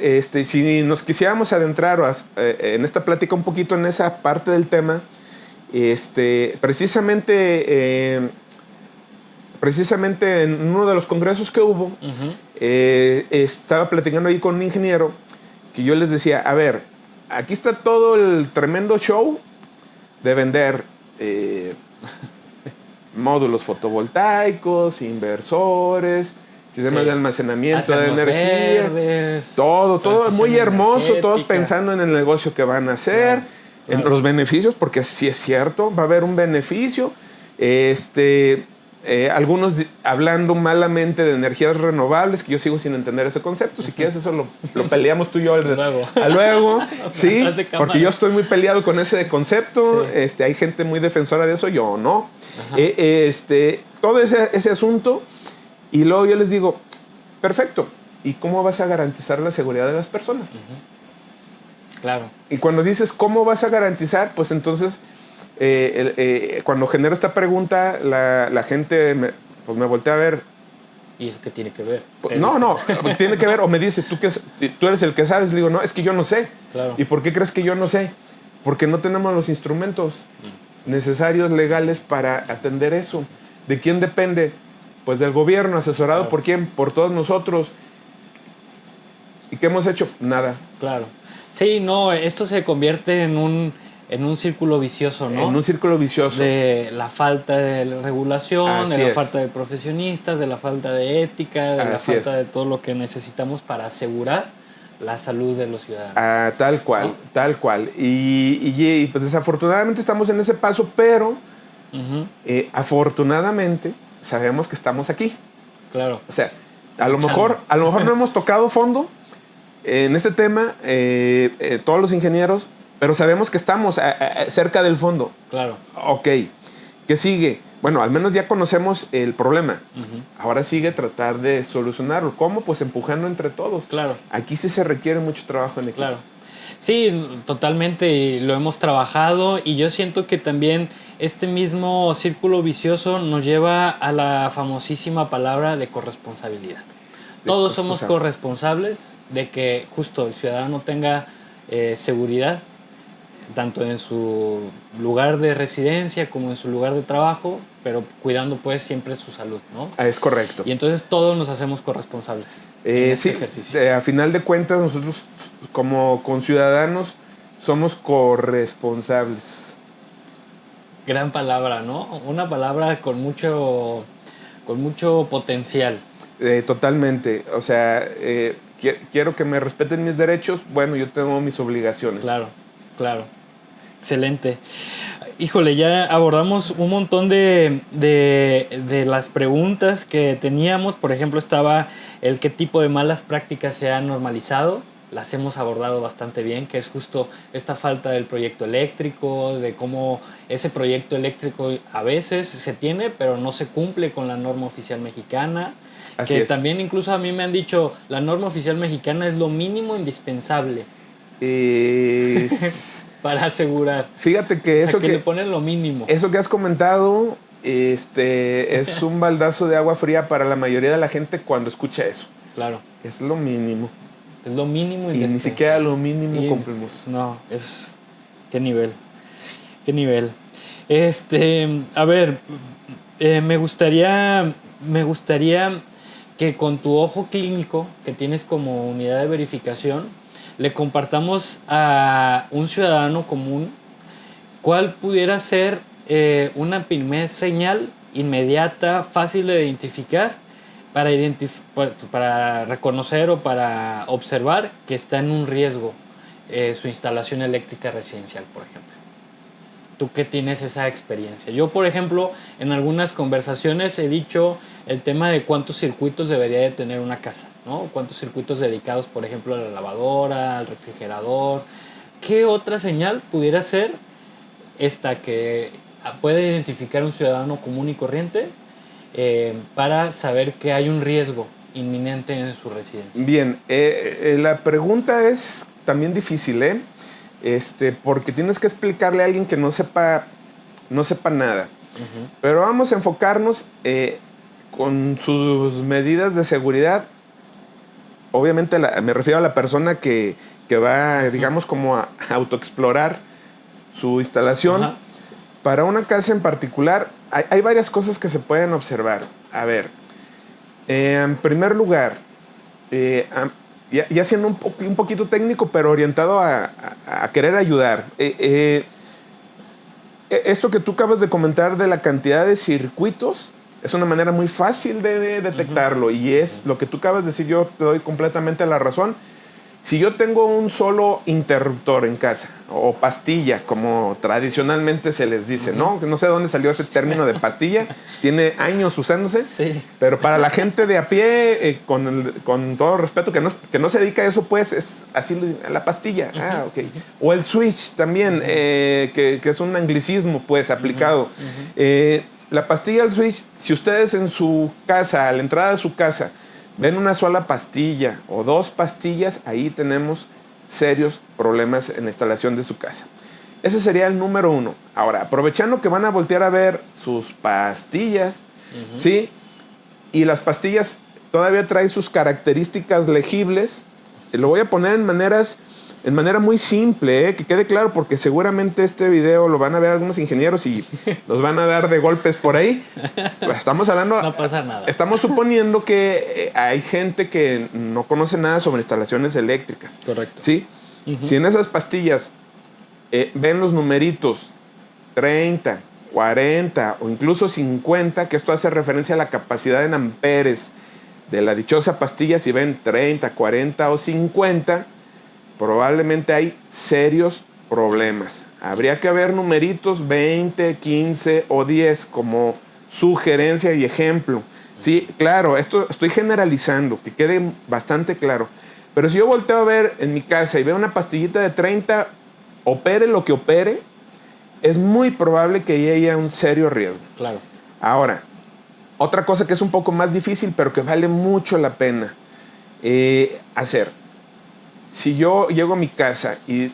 Si nos quisiéramos adentrar en esta plática un poquito en esa parte del tema, precisamente en uno de los congresos que hubo, estaba platicando ahí con un ingeniero que yo les decía, a ver, aquí está todo el tremendo show de vender módulos fotovoltaicos, inversores, sistemas de almacenamiento de energía, verdes, todo muy hermoso, todos pensando en el negocio que van a hacer, en los beneficios, porque sí es cierto, va a haber un beneficio. Algunos hablando malamente de energías renovables, que yo sigo sin entender ese concepto. Si quieres, eso lo peleamos tú y yo luego. Sí, porque yo estoy muy peleado con ese concepto. Sí. Hay gente muy defensora de eso, yo no. Todo ese asunto. Y luego yo les digo, perfecto, ¿y cómo vas a garantizar la seguridad de las personas? Claro. Y cuando dices, ¿cómo vas a garantizar? Pues entonces... cuando genero esta pregunta, la gente me voltea a ver. ¿Y eso qué tiene que ver? No, tiene que ver, o me dice, tú eres el que sabes. Le digo, no, es que yo no sé. Claro. ¿Y por qué crees que yo no sé? Porque no tenemos los instrumentos necesarios, legales, para atender eso. ¿De quién depende? Pues del gobierno, asesorado ¿por quién? Por todos nosotros. ¿Y qué hemos hecho? Nada. Claro. Sí, no, esto se convierte en un círculo vicioso, ¿no? En un círculo vicioso. De la falta de regulación, de la falta de profesionistas, de la falta de ética, de la falta de todo lo que necesitamos para asegurar la salud de los ciudadanos. Tal cual, ¿no? Tal cual. Y pues desafortunadamente estamos en ese paso, pero afortunadamente sabemos que estamos aquí. Claro. O sea, a lo mejor no hemos tocado fondo en este tema, todos los ingenieros, pero sabemos que estamos cerca del fondo. Claro. Ok. ¿Qué sigue? Bueno, al menos ya conocemos el problema. Ahora sigue tratar de solucionarlo. ¿Cómo? Pues empujando entre todos. Claro. Aquí sí se requiere mucho trabajo en equipo. Claro. Sí, totalmente. Lo hemos trabajado y yo siento que también este mismo círculo vicioso nos lleva a la famosísima palabra de corresponsabilidad. Todos somos corresponsables de que justo el ciudadano tenga seguridad, tanto en su lugar de residencia como en su lugar de trabajo, pero cuidando pues siempre su salud, ¿no? Es correcto. Y entonces todos nos hacemos corresponsables en este ejercicio. A final de cuentas nosotros como conciudadanos somos corresponsables. Gran palabra, ¿no? Una palabra con mucho potencial. Totalmente. O sea, quiero que me respeten mis derechos. Bueno, yo tengo mis obligaciones. Claro. Claro, excelente. Híjole, ya abordamos un montón de las preguntas que teníamos. Por ejemplo, estaba el qué tipo de malas prácticas se han normalizado. Las hemos abordado bastante bien, que es justo esta falta del proyecto eléctrico, de cómo ese proyecto eléctrico a veces se tiene, pero no se cumple con la norma oficial mexicana. Así que es. También incluso a mí me han dicho, la norma oficial mexicana es lo mínimo indispensable. Para asegurar. Fíjate que eso que le ponen lo mínimo. Eso que has comentado es un baldazo de agua fría para la mayoría de la gente cuando escucha eso. Claro. Es lo mínimo. Es lo mínimo y ni siquiera lo mínimo cumplimos. No, es... ¿Qué nivel? ¿Qué nivel? A ver, me gustaría que con tu ojo clínico que tienes como unidad de verificación le compartamos a un ciudadano común cuál pudiera ser una primer señal inmediata, fácil de identificar, para reconocer o para observar que está en un riesgo su instalación eléctrica residencial, por ejemplo? Tú que tienes esa experiencia. Yo, por ejemplo, en algunas conversaciones he dicho el tema de cuántos circuitos debería de tener una casa, ¿no? Cuántos circuitos dedicados, por ejemplo, a la lavadora, al refrigerador. ¿Qué otra señal pudiera ser esta que puede identificar un ciudadano común y corriente para saber que hay un riesgo inminente en su residencia? Bien, la pregunta es también difícil, porque tienes que explicarle a alguien que no sepa nada. Uh-huh. Pero vamos a enfocarnos con sus medidas de seguridad. Obviamente me refiero a la persona que va, digamos, como a autoexplorar su instalación. Uh-huh. Para una casa en particular, hay varias cosas que se pueden observar. A ver, en primer lugar, ya siendo un poquito técnico, pero orientado a querer ayudar. Esto que tú acabas de comentar de la cantidad de circuitos es una manera muy fácil de detectarlo. Uh-huh. Y es lo que tú acabas de decir, yo te doy completamente la razón. Si yo tengo un solo interruptor en casa, o pastilla, como tradicionalmente se les dice, uh-huh, ¿no? No sé de dónde salió ese término de pastilla, tiene años usándose, sí, pero para la gente de a pie, con todo respeto, que no se dedica a eso, pues es así la pastilla. Uh-huh. Ah, ok. O el switch también, uh-huh, que es un anglicismo, pues, aplicado. Uh-huh. La pastilla, el switch, si ustedes en su casa, a la entrada de su casa, ven una sola pastilla o dos pastillas, ahí tenemos serios problemas en la instalación de su casa. Ese sería el número uno. Ahora, aprovechando que van a voltear a ver sus pastillas, uh-huh, ¿sí? Y las pastillas todavía traen sus características legibles. Lo voy a poner en manera muy simple, que quede claro, porque seguramente este video lo van a ver algunos ingenieros y los van a dar de golpes por ahí. Pues estamos hablando... No pasa nada. Estamos suponiendo que hay gente que no conoce nada sobre instalaciones eléctricas. Correcto. ¿Sí? Uh-huh. Si en esas pastillas ven los numeritos 30, 40 o incluso 50, que esto hace referencia a la capacidad en amperes de la dichosa pastilla, si ven 30, 40 o 50... probablemente hay serios problemas. Habría que ver numeritos 20, 15 o 10 como sugerencia y ejemplo. Sí, claro, esto estoy generalizando, que quede bastante claro. Pero si yo volteo a ver en mi casa y veo una pastillita de 30, opere lo que opere, es muy probable que haya un serio riesgo. Claro. Ahora, otra cosa que es un poco más difícil, pero que vale mucho la pena hacer. Si yo llego a mi casa y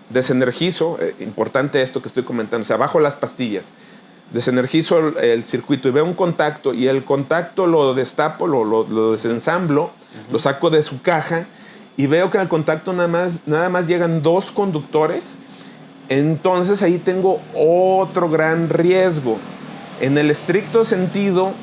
desenergizo, importante esto que estoy comentando, o sea, bajo las pastillas, desenergizo el circuito y veo un contacto y el contacto lo destapo, lo desensamblo, uh-huh, lo saco de su caja y veo que al contacto nada más llegan dos conductores, entonces ahí tengo otro gran riesgo. En el estricto sentido,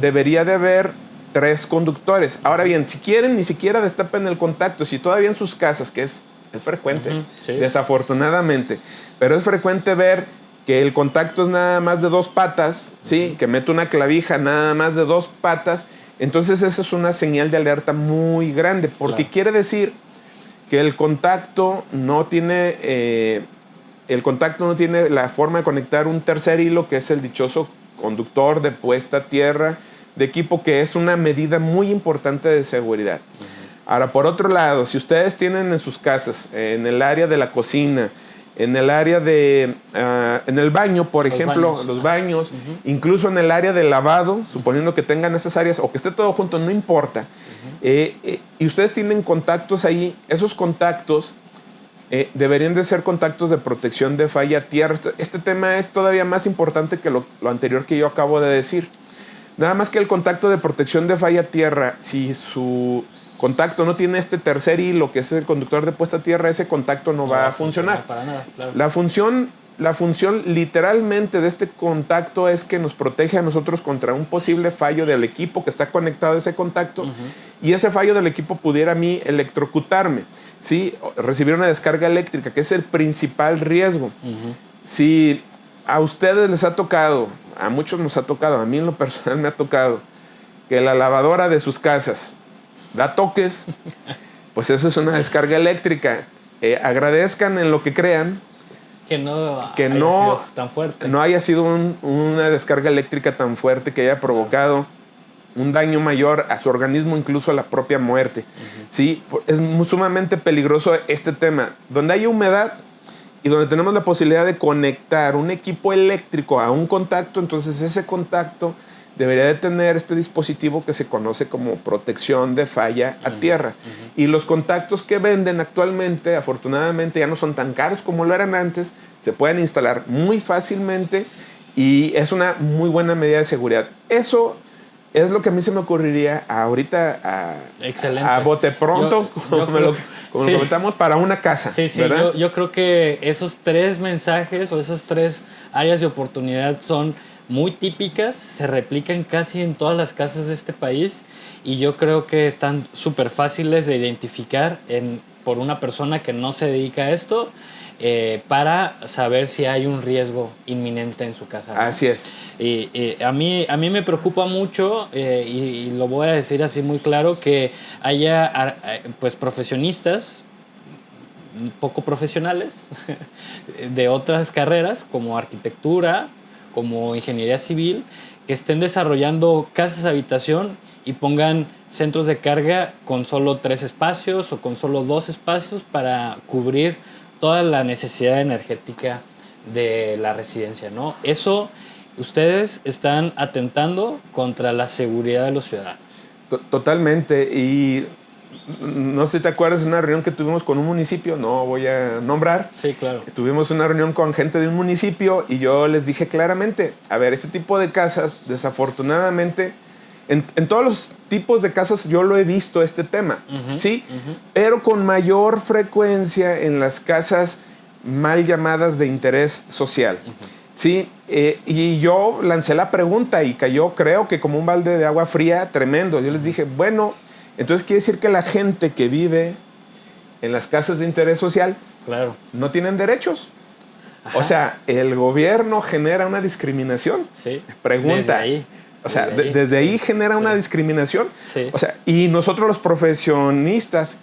debería de haber 3 conductores. Ahora bien, si quieren, ni siquiera destapen el contacto. Si todavía en sus casas, que es frecuente, uh-huh, sí, desafortunadamente, pero es frecuente ver que el contacto es nada más de 2 patas, ¿sí? Uh-huh. Que meto una clavija nada más de 2 patas, entonces esa es una señal de alerta muy grande, porque claro, quiere decir que el contacto no tiene la forma de conectar un tercer hilo, que es el dichoso conductor de puesta a tierra de equipo, que es una medida muy importante de seguridad. Uh-huh. Ahora, por otro lado, si ustedes tienen en sus casas, en el área de la cocina, en el área de... en el baño, por ejemplo, los baños, uh-huh, incluso en el área de lavado, suponiendo que tengan esas áreas, o que esté todo junto, no importa, uh-huh, y ustedes tienen contactos ahí, esos contactos deberían de ser contactos de protección de falla tierra. Este tema es todavía más importante que lo anterior que yo acabo de decir. Nada más que el contacto de protección de falla tierra, si su contacto no tiene este tercer hilo, que es el conductor de puesta a tierra, ese contacto no va a funcionar. Para nada, claro. La función literalmente de este contacto es que nos protege a nosotros contra un posible fallo del equipo que está conectado a ese contacto, uh-huh, y ese fallo del equipo pudiera a mí electrocutarme, ¿sí? Recibir una descarga eléctrica, que es el principal riesgo. Uh-huh. Si a ustedes les ha tocado a muchos nos ha tocado, a mí en lo personal me ha tocado, que la lavadora de sus casas da toques, pues eso es una descarga eléctrica. Agradezcan en lo que crean que no que haya no, sido tan fuerte. no haya sido una descarga eléctrica tan fuerte que haya provocado un daño mayor a su organismo, incluso a la propia muerte. ¿Sí? Es sumamente peligroso este tema. Donde hay humedad y donde tenemos la posibilidad de conectar un equipo eléctrico a un contacto, entonces ese contacto debería de tener este dispositivo que se conoce como protección de falla a tierra. Y los contactos que venden actualmente, afortunadamente, ya no son tan caros como lo eran antes, se pueden instalar muy fácilmente y es una muy buena medida de seguridad. Eso es lo que a mí se me ocurriría ahorita a bote pronto, como lo comentamos, para una casa. Sí, sí, ¿verdad? yo creo que esos 3 mensajes o esas 3 áreas de oportunidad son muy típicas, se replican casi en todas las casas de este país y yo creo que están súper fáciles de identificar por una persona que no se dedica a esto para saber si hay un riesgo inminente en su casa, ¿no? Así es. Y a mí me preocupa mucho, y lo voy a decir así muy claro, que haya pues profesionistas poco profesionales de otras carreras como arquitectura, como ingeniería civil, que estén desarrollando casas habitación y pongan centros de carga con solo 3 espacios o con solo 2 espacios para cubrir toda la necesidad energética de la residencia, ¿no? Eso, ustedes están atentando contra la seguridad de los ciudadanos. Totalmente. Y no sé si te acuerdas de una reunión que tuvimos con un municipio, no voy a nombrar. Sí, claro. Tuvimos una reunión con gente de un municipio y yo les dije claramente, a ver, este tipo de casas, desafortunadamente, en todos los tipos de casas yo lo he visto este tema, ¿sí? Pero con mayor frecuencia en las casas mal llamadas de interés social, ¿sí? Y yo lancé la pregunta y cayó, creo que como un balde de agua fría tremendo. Yo les dije, bueno, entonces quiere decir que la gente que vive en las casas de interés social, claro, no tienen derechos. Ajá. O sea, el gobierno genera una discriminación. Sí. Pregunta. Desde ahí genera una discriminación. Sí. O sea, y nosotros los profesionistas,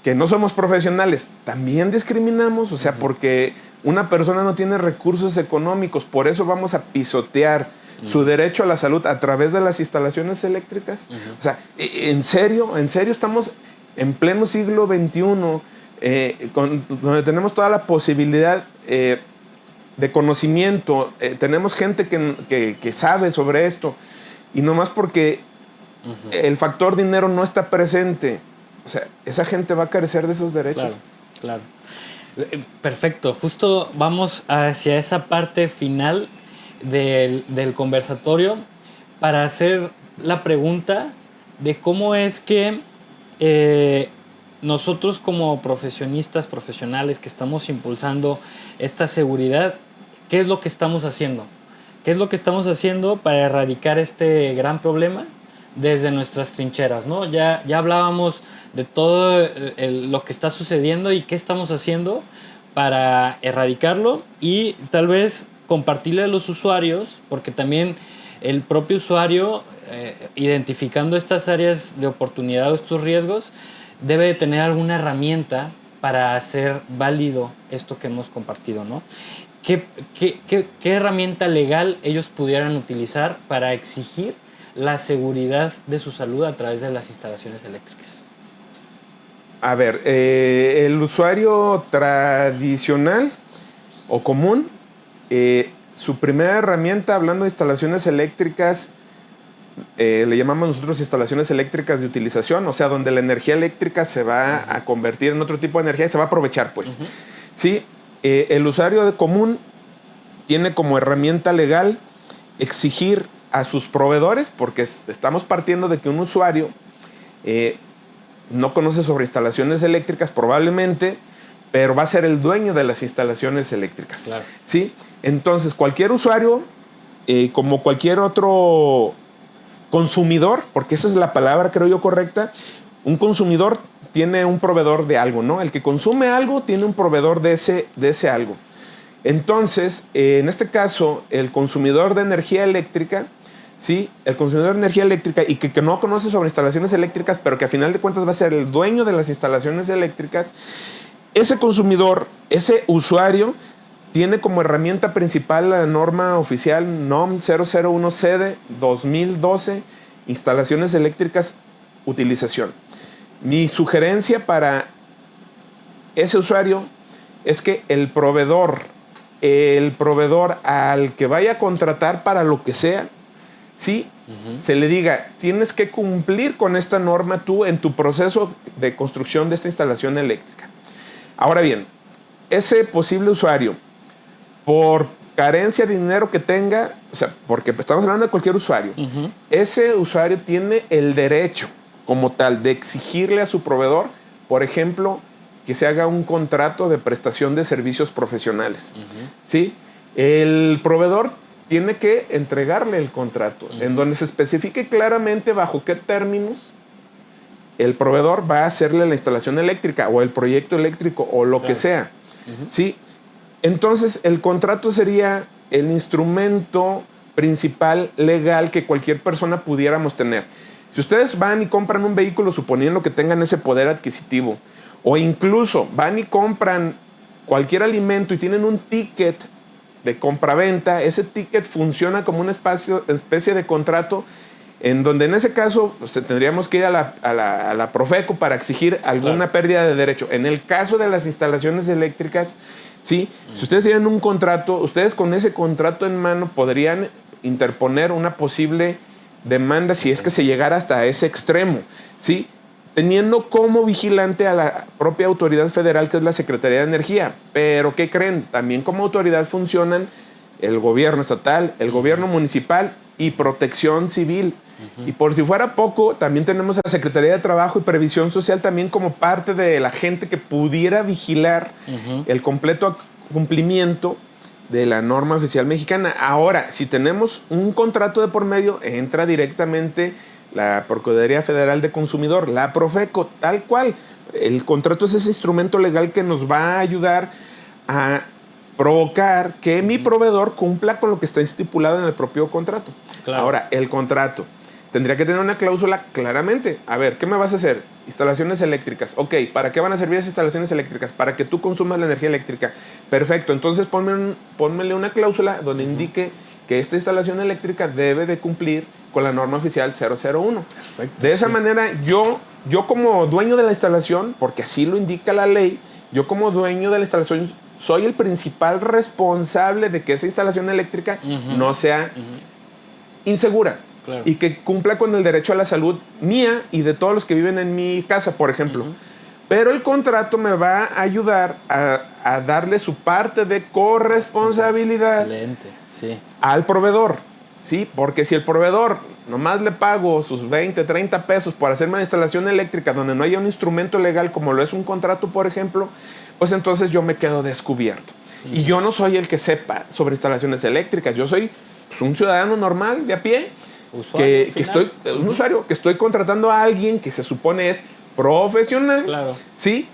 que no somos profesionales, también discriminamos. O sea, porque una persona no tiene recursos económicos, por eso vamos a pisotear su derecho a la salud a través de las instalaciones eléctricas. O sea, en serio estamos en pleno siglo XXI, donde tenemos toda la posibilidad de conocimiento, tenemos gente que sabe sobre esto, y nomás porque el factor dinero no está presente, o sea, esa gente va a carecer de esos derechos. Claro. Perfecto, justo vamos hacia esa parte final del conversatorio para hacer la pregunta de cómo es que nosotros como profesionales que estamos impulsando esta seguridad, ¿qué es lo que estamos haciendo? ¿Qué es lo que estamos haciendo para erradicar este gran problema desde nuestras trincheras, ¿no? Ya hablábamos de todo lo que está sucediendo y qué estamos haciendo para erradicarlo y tal vez compartirle a los usuarios, porque también el propio usuario, identificando estas áreas de oportunidad o estos riesgos, debe de tener alguna herramienta para hacer válido esto que hemos compartido, ¿no? ¿Qué herramienta legal ellos pudieran utilizar para exigir la seguridad de su salud a través de las instalaciones eléctricas? A ver, el usuario tradicional o común, su primera herramienta, hablando de instalaciones eléctricas, le llamamos nosotros instalaciones eléctricas de utilización, o sea, donde la energía eléctrica se va a convertir en otro tipo de energía y se va a aprovechar, pues. Sí, el usuario común tiene como herramienta legal exigir a sus proveedores, porque estamos partiendo de que un usuario no conoce sobre instalaciones eléctricas probablemente, pero va a ser el dueño de las instalaciones eléctricas. Claro. ¿Sí? Entonces, cualquier usuario, como cualquier otro consumidor, porque esa es la palabra, creo yo, correcta, un consumidor tiene un proveedor de algo, ¿no? El que consume algo tiene un proveedor de ese algo. Entonces, en este caso, el consumidor de energía eléctrica, ¿sí? El consumidor de energía eléctrica y que no conoce sobre instalaciones eléctricas, pero que a final de cuentas va a ser el dueño de las instalaciones eléctricas, ese consumidor, ese usuario, tiene como herramienta principal la norma oficial NOM 001C de 2012, instalaciones eléctricas, utilización. Mi sugerencia para ese usuario es que el proveedor al que vaya a contratar para lo que sea, ¿sí? Se le diga, tienes que cumplir con esta norma tú en tu proceso de construcción de esta instalación eléctrica. Ahora bien, ese posible usuario, por carencia de dinero que tenga, o sea, porque estamos hablando de cualquier usuario, ese usuario tiene el derecho como tal de exigirle a su proveedor, por ejemplo, que se haga un contrato de prestación de servicios profesionales. ¿Sí? El proveedor tiene que entregarle el contrato, en donde se especifique claramente bajo qué términos el proveedor va a hacerle la instalación eléctrica o el proyecto eléctrico o lo que sea. ¿Sí? Entonces, el contrato sería el instrumento principal legal que cualquier persona pudiéramos tener. Si ustedes van y compran un vehículo suponiendo que tengan ese poder adquisitivo, o incluso van y compran cualquier alimento y tienen un ticket de compraventa, ese ticket funciona como una especie de contrato en donde en ese caso pues, tendríamos que ir a la Profeco para exigir alguna pérdida de derecho. En el caso de las instalaciones eléctricas, ¿sí? Si ustedes tienen un contrato, ustedes con ese contrato en mano podrían interponer una posible demanda si es que se llegara hasta ese extremo, ¿sí? Teniendo como vigilante a la propia autoridad federal, que es la Secretaría de Energía. Pero, ¿qué creen? También como autoridad funcionan el gobierno estatal, el gobierno municipal y Protección Civil. Y por si fuera poco, también tenemos a la Secretaría de Trabajo y Previsión Social también como parte de la gente que pudiera vigilar el completo cumplimiento de la norma oficial mexicana. Ahora, si tenemos un contrato de por medio, entra directamente la Procuraduría Federal de Consumidor, la Profeco, tal cual. El contrato es ese instrumento legal que nos va a ayudar a provocar que mi proveedor cumpla con lo que está estipulado en el propio contrato. Claro. Ahora, el contrato tendría que tener una cláusula claramente. A ver, ¿qué me vas a hacer? Instalaciones eléctricas. Ok, ¿para qué van a servir esas instalaciones eléctricas? Para que tú consumas la energía eléctrica. Perfecto, entonces pónmele una cláusula donde indique que esta instalación eléctrica debe de cumplir con la norma oficial 001. Perfecto, de esa manera, yo como dueño de la instalación, porque así lo indica la ley, yo como dueño de la instalación soy el principal responsable de que esa instalación eléctrica no sea insegura. Claro. Y que cumpla con el derecho a la salud mía y de todos los que viven en mi casa, por ejemplo. Pero el contrato me va a ayudar a darle su parte de corresponsabilidad al proveedor. ¿Sí? Porque si el proveedor nomás le pago sus 20, 30 pesos por hacerme una instalación eléctrica donde no haya un instrumento legal como lo es un contrato, por ejemplo, pues entonces yo me quedo descubierto. Y yo no soy el que sepa sobre instalaciones eléctricas. Yo soy pues, un ciudadano normal, de a pie, un usuario que estoy contratando a alguien que se supone es profesional. Claro. ¿Sí?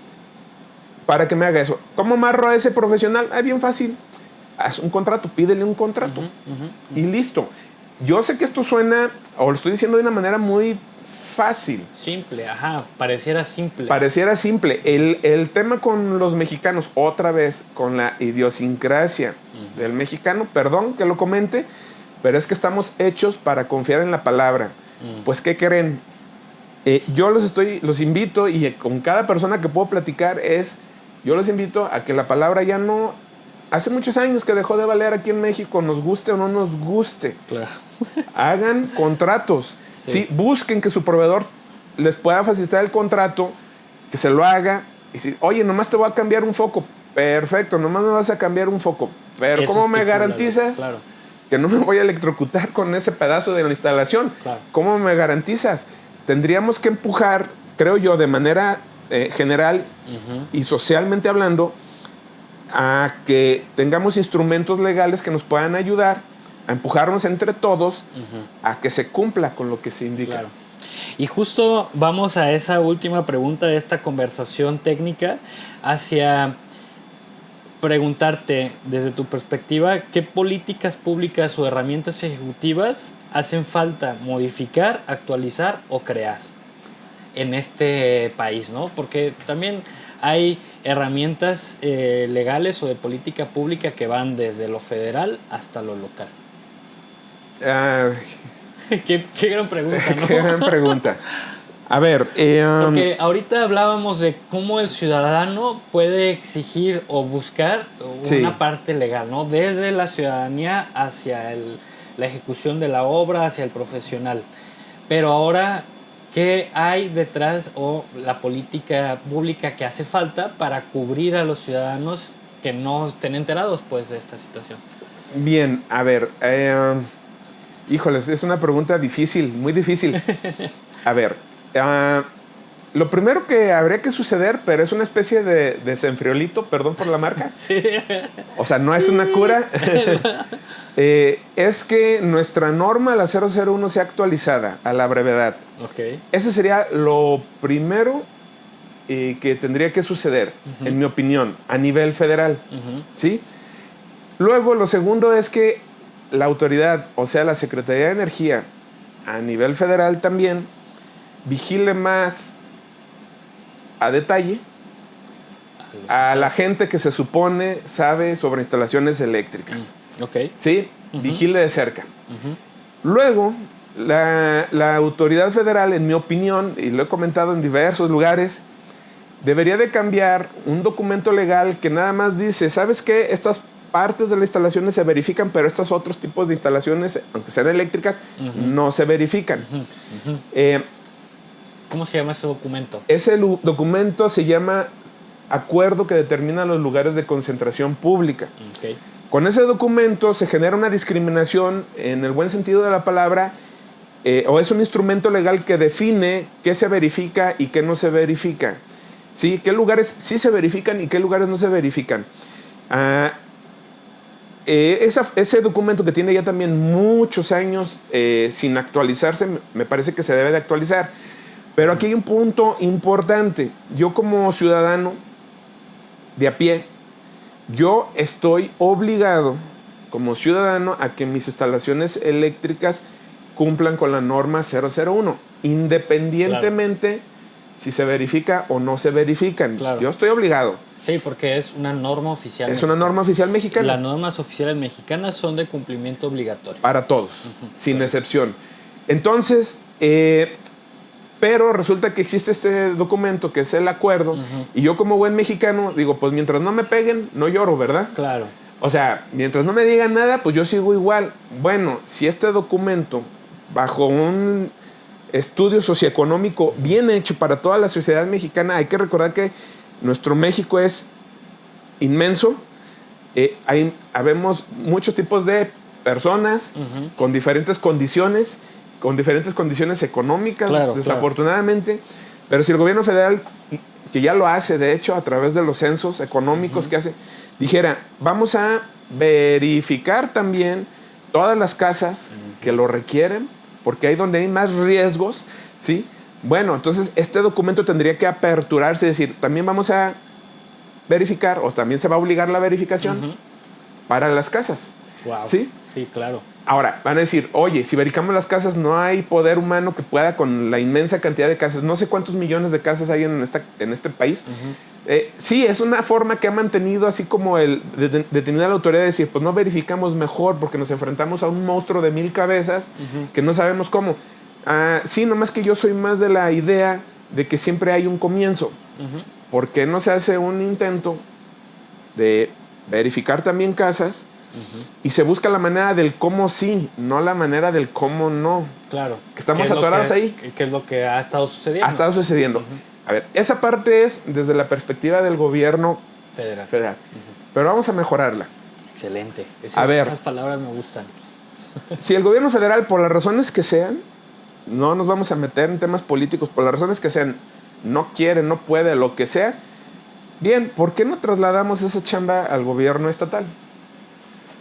Para que me haga eso. ¿Cómo amarro a ese profesional? Bien fácil. Haz un contrato, pídele un contrato. Y listo. Yo sé que esto suena, o lo estoy diciendo de una manera muy fácil. Simple, pareciera simple. Pareciera simple. El tema con los mexicanos, otra vez, con la idiosincrasia del mexicano, perdón que lo comente, pero es que estamos hechos para confiar en la palabra. Pues, ¿qué creen? Yo los invito, y con cada persona que puedo platicar yo los invito a que la palabra ya no... Hace muchos años que dejó de valer aquí en México, nos guste o no nos guste. Claro. Hagan contratos. Sí. Busquen que su proveedor les pueda facilitar el contrato, que se lo haga. Y si, oye, nomás te voy a cambiar un foco. Perfecto, nomás me vas a cambiar un foco. Pero eso ¿cómo me garantizas que no me voy a electrocutar con ese pedazo de la instalación? Claro. ¿Cómo me garantizas? Tendríamos que empujar, creo yo, de manera general y socialmente hablando, a que tengamos instrumentos legales que nos puedan ayudar a empujarnos entre todos a que se cumpla con lo que se indica. Claro. Y justo vamos a esa última pregunta de esta conversación técnica hacia preguntarte desde tu perspectiva, ¿qué políticas públicas o herramientas ejecutivas hacen falta modificar, actualizar o crear en este país, ¿no? Porque también hay herramientas legales o de política pública que van desde lo federal hasta lo local. Qué gran pregunta, ¿no? Qué gran pregunta. A ver, porque ahorita hablábamos de cómo el ciudadano puede exigir o buscar una parte legal, ¿no? Desde la ciudadanía hacia la ejecución de la obra, hacia el profesional. Pero ahora, ¿qué hay detrás o la política pública que hace falta para cubrir a los ciudadanos que no estén enterados, pues, de esta situación? Bien, a ver, híjoles, es una pregunta difícil, muy difícil. A ver, lo primero que habría que suceder, pero es una especie de desenfriolito, perdón por la marca. Sí. O sea, no es una cura. Es que nuestra norma, la 001, sea actualizada a la brevedad. Okay. Ese sería lo primero que tendría que suceder, en mi opinión, a nivel federal. ¿Sí? Luego, lo segundo es que la autoridad, o sea, la Secretaría de Energía, a nivel federal también, vigile más a detalle a la gente que se supone sabe sobre instalaciones eléctricas. Okay. ¿Sí? Vigile de cerca. Luego, la autoridad federal, en mi opinión, y lo he comentado en diversos lugares, debería de cambiar un documento legal que nada más dice, ¿sabes qué? Estas partes de las instalaciones se verifican, pero estos otros tipos de instalaciones, aunque sean eléctricas, no se verifican. ¿Cómo se llama ese documento? Ese documento se llama Acuerdo que determina los lugares de concentración pública. Okay. Con ese documento se genera una discriminación en el buen sentido de la palabra, o es un instrumento legal que define qué se verifica y qué no se verifica. ¿Sí? ¿Qué lugares sí se verifican y qué lugares no se verifican? Ese documento que tiene ya también muchos años sin actualizarse, me parece que se debe de actualizar. Pero aquí hay un punto importante. Yo como ciudadano de a pie, yo estoy obligado como ciudadano a que mis instalaciones eléctricas cumplan con la norma 001, independientemente si se verifica o no se verifican. Claro. Yo estoy obligado. Sí, porque es una norma oficial. Es una norma oficial mexicana. Las normas oficiales mexicanas son de cumplimiento obligatorio. Para todos, sin excepción. Entonces, pero resulta que existe este documento que es el acuerdo, y yo como buen mexicano digo, pues mientras no me peguen, no lloro, ¿verdad? Claro. O sea, mientras no me digan nada, pues yo sigo igual. Bueno, si este documento, bajo un estudio socioeconómico bien hecho para toda la sociedad mexicana, hay que recordar que nuestro México es inmenso. Habemos muchos tipos de personas con diferentes condiciones económicas, desafortunadamente. Pero si el gobierno federal, que ya lo hace, de hecho, a través de los censos económicos que hace, dijera, vamos a verificar también todas las casas que lo requieren, porque ahí donde hay más riesgos, ¿sí? Bueno, entonces este documento tendría que aperturarse, es decir, también vamos a verificar, o también se va a obligar la verificación para las casas. Wow. ¿Sí? Sí, claro. Ahora, van a decir, oye, si verificamos las casas, no hay poder humano que pueda con la inmensa cantidad de casas. No sé cuántos millones de casas hay en este país. Sí, es una forma que ha mantenido así como detenida la autoridad de decir, pues no verificamos mejor porque nos enfrentamos a un monstruo de 1000 cabezas que no sabemos cómo. Sí, nomás que yo soy más de la idea de que siempre hay un comienzo. ¿Por qué no se hace un intento de verificar también casas? Y se busca la manera del cómo sí, no la manera del cómo no. Claro. Que estamos atorados ahí. ¿Qué es lo que ha estado sucediendo? Ha estado sucediendo. A ver, esa parte es desde la perspectiva del gobierno federal. Pero vamos a mejorarla. Excelente. Esas palabras me gustan. Si el gobierno federal, por las razones que sean, no nos vamos a meter en temas políticos, por las razones que sean, no quiere, no puede, lo que sea, bien, ¿por qué no trasladamos esa chamba al gobierno estatal?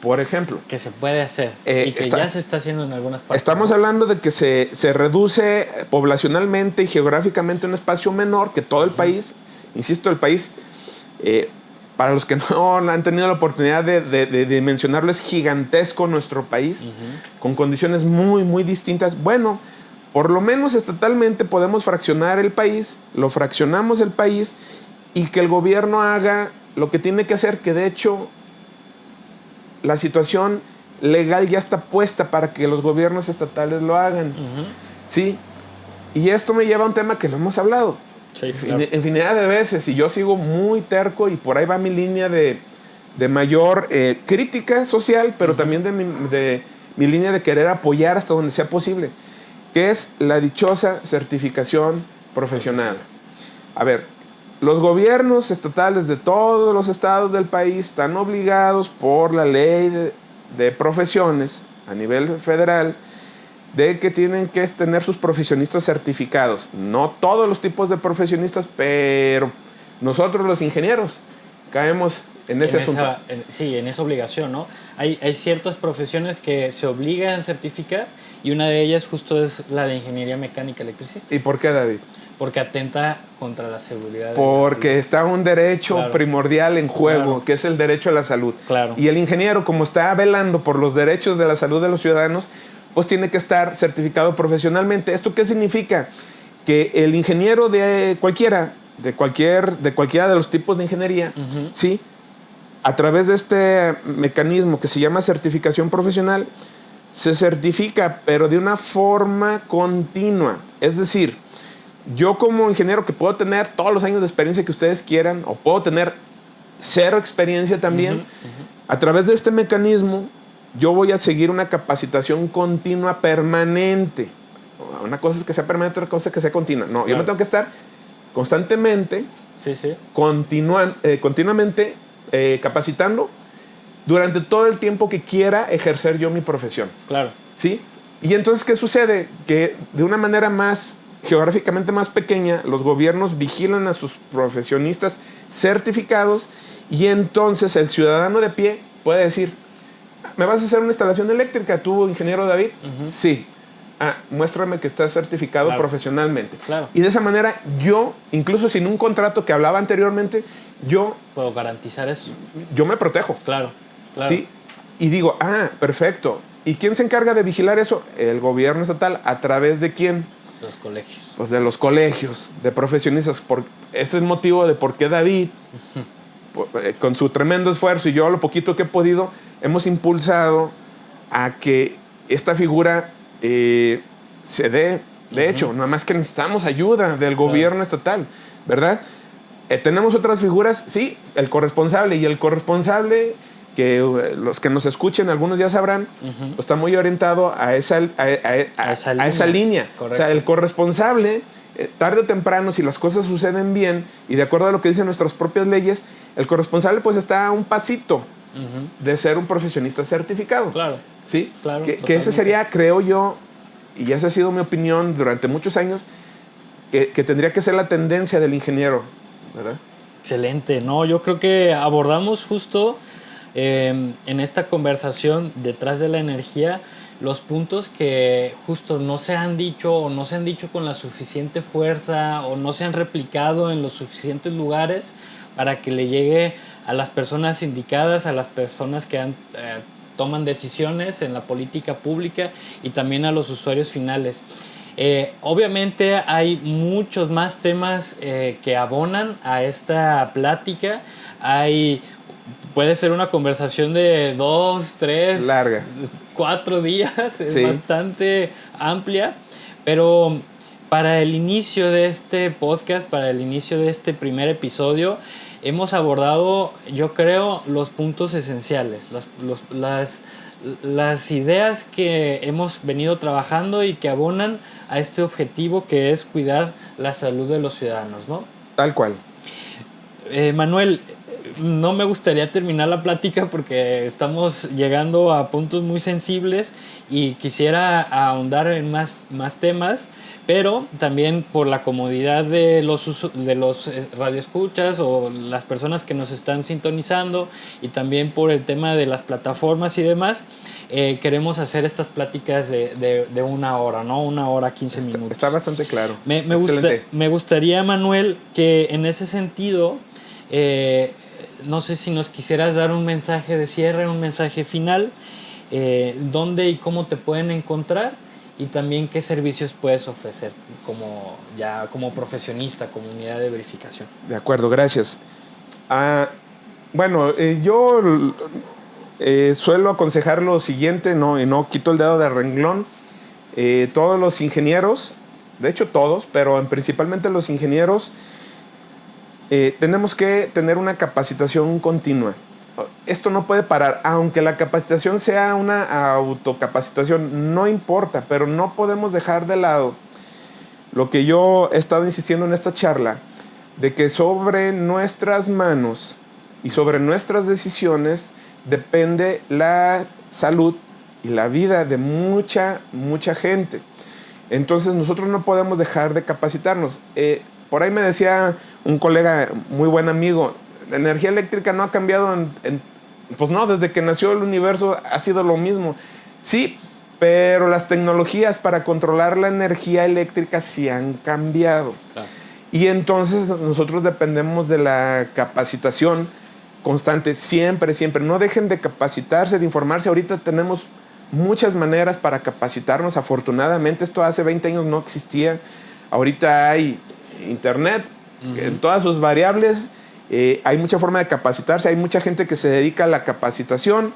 Por ejemplo. Que se puede hacer y que ya se está haciendo en algunas partes. Estamos hablando de que se reduce poblacionalmente y geográficamente un espacio menor que todo el país. Insisto, el país Para los que no han tenido la oportunidad de mencionarlo, es gigantesco nuestro país, con condiciones muy, muy distintas. Bueno, por lo menos estatalmente podemos fraccionar el país, lo fraccionamos el país y que el gobierno haga lo que tiene que hacer, que de hecho la situación legal ya está puesta para que los gobiernos estatales lo hagan. ¿Sí? Y esto me lleva a un tema que lo hemos hablado. Sí, claro. Infinidad de veces, y yo sigo muy terco, y por ahí va mi línea de mayor crítica social, pero también de mi línea de querer apoyar hasta donde sea posible, que es la dichosa certificación profesional. A ver, los gobiernos estatales de todos los estados del país están obligados por la ley de profesiones a nivel federal de que tienen que tener sus profesionistas certificados. No todos los tipos de profesionistas, pero nosotros los ingenieros caemos en ese asunto. Sí, en esa obligación, ¿no? Hay ciertas profesiones que se obligan a certificar y una de ellas justo es la de ingeniería mecánica electricista. ¿Y por qué, David? Porque atenta contra la seguridad. Porque está un derecho primordial en juego, que es el derecho a la salud. Claro. Y el ingeniero, como está velando por los derechos de la salud de los ciudadanos, pues tiene que estar certificado profesionalmente. ¿Esto qué significa? Que el ingeniero de cualquiera de los tipos de ingeniería, ¿sí? A través de este mecanismo que se llama certificación profesional, se certifica, pero de una forma continua. Es decir, yo como ingeniero que puedo tener todos los años de experiencia que ustedes quieran, o puedo tener 0 experiencia también, a través de este mecanismo, yo voy a seguir una capacitación continua permanente. Una cosa es que sea permanente, otra cosa es que sea continua. No, yo me tengo que estar constantemente, continuamente capacitando durante todo el tiempo que quiera ejercer yo mi profesión. Claro. ¿Sí? Y entonces, ¿qué sucede? Que de una manera más geográficamente más pequeña, los gobiernos vigilan a sus profesionistas certificados y entonces el ciudadano de pie puede decir: ¿me vas a hacer una instalación eléctrica tú, ingeniero David? Sí. Muéstrame que estás certificado profesionalmente. Claro. Y de esa manera yo, incluso sin un contrato que hablaba anteriormente, yo puedo garantizar eso. Yo me protejo. Claro. ¿Sí? Y digo, perfecto. ¿Y quién se encarga de vigilar eso? El gobierno estatal. ¿A través de quién? Los colegios. Pues de los colegios, de profesionistas. Ese es el motivo de por qué David, con su tremendo esfuerzo y yo lo poquito que he podido, hemos impulsado a que esta figura se dé. De hecho, nada más que necesitamos ayuda del gobierno estatal, ¿verdad? Tenemos otras figuras, sí, el corresponsable. Y el corresponsable, que los que nos escuchen, algunos ya sabrán, pues está muy orientado a esa línea. Correcto. O sea, el corresponsable, tarde o temprano, si las cosas suceden bien y de acuerdo a lo que dicen nuestras propias leyes, el corresponsable pues está a un pasito de ser un profesionista certificado. Claro. ¿Sí? Claro. Que ese sería, creo yo, y esa ha sido mi opinión durante muchos años, que tendría que ser la tendencia del ingeniero, ¿verdad? Excelente. No, yo creo que abordamos justo en esta conversación detrás de la energía los puntos que justo no se han dicho o no se han dicho con la suficiente fuerza o no se han replicado en los suficientes lugares para que le llegue a las personas indicadas, a las personas que toman decisiones en la política pública y también a los usuarios finales. Obviamente hay muchos más temas que abonan a esta plática. Puede ser una conversación de 2, 3, larga, 4 días, es bastante amplia, pero para el inicio de este podcast, para el inicio de este primer episodio, hemos abordado, yo creo, los puntos esenciales, las ideas que hemos venido trabajando y que abonan a este objetivo que es cuidar la salud de los ciudadanos, ¿no? Tal cual. Manuel, no me gustaría terminar la plática porque estamos llegando a puntos muy sensibles y quisiera ahondar en más temas, pero también por la comodidad de los radioescuchas o las personas que nos están sintonizando y también por el tema de las plataformas y demás, queremos hacer estas pláticas de 1 hora, ¿no? 1 hora, 15 minutos. Está bastante claro. Me gustaría, Manuel, que en ese sentido no sé si nos quisieras dar un mensaje de cierre, un mensaje final, dónde y cómo te pueden encontrar y también qué servicios puedes ofrecer como profesionista, como unidad de verificación. De acuerdo, gracias. Bueno, yo suelo aconsejar lo siguiente, y no quito el dedo del renglón. Todos los ingenieros, de hecho todos, pero principalmente los ingenieros, tenemos que tener una capacitación continua. Esto no puede parar, aunque la capacitación sea una autocapacitación, no importa, pero no podemos dejar de lado lo que yo he estado insistiendo en esta charla, de que sobre nuestras manos y sobre nuestras decisiones depende la salud y la vida de mucha gente. Entonces nosotros no podemos dejar de capacitarnos. Por ahí me decía un colega, muy buen amigo, la energía eléctrica no ha cambiado pues no, desde que nació el universo ha sido lo mismo. Sí, pero las tecnologías para controlar la energía eléctrica sí han cambiado. Claro. Y entonces nosotros dependemos de la capacitación constante, siempre. No dejen de capacitarse, de informarse. Ahorita tenemos muchas maneras para capacitarnos. Afortunadamente, esto hace 20 años no existía. Ahorita hay internet, en todas sus variables. Hay mucha forma de capacitarse. Hay mucha gente que se dedica a la capacitación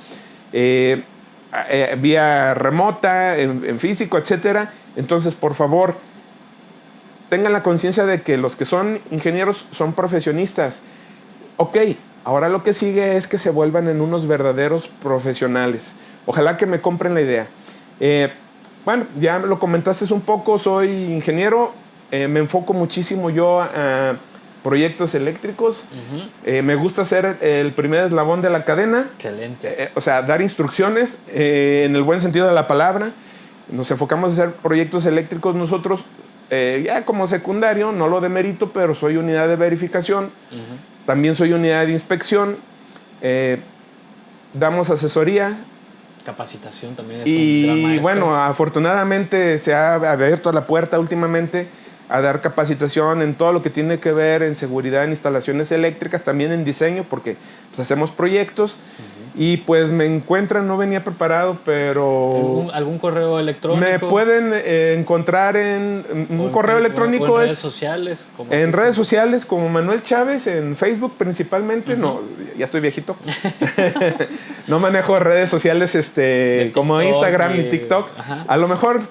vía remota, en físico, etc. Entonces, por favor, tengan la conciencia de que los que son ingenieros son profesionistas. Ok, ahora lo que sigue es que se vuelvan en unos verdaderos profesionales. Ojalá que me compren la idea. Bueno, ya lo comentaste un poco, soy ingeniero, me enfoco muchísimo yo a proyectos eléctricos. Me gusta ser el primer eslabón de la cadena. Excelente. O sea, dar instrucciones en el buen sentido de la palabra. Nos enfocamos a hacer proyectos eléctricos nosotros, ya como secundario, no lo demerito, pero soy unidad de verificación. También soy unidad de inspección. Damos asesoría. Capacitación también es un gran maestro. Y bueno, afortunadamente se ha abierto la puerta últimamente a dar capacitación en todo lo que tiene que ver en seguridad en instalaciones eléctricas, también en diseño, porque pues, hacemos proyectos. Y pues me encuentran, no venía preparado, pero... ¿Algún correo electrónico? Me pueden encontrar en un correo electrónico. O en redes sociales. En redes sociales como Manuel Chávez, en Facebook principalmente. No, ya estoy viejito. No manejo redes sociales como Instagram ni TikTok. A lo mejor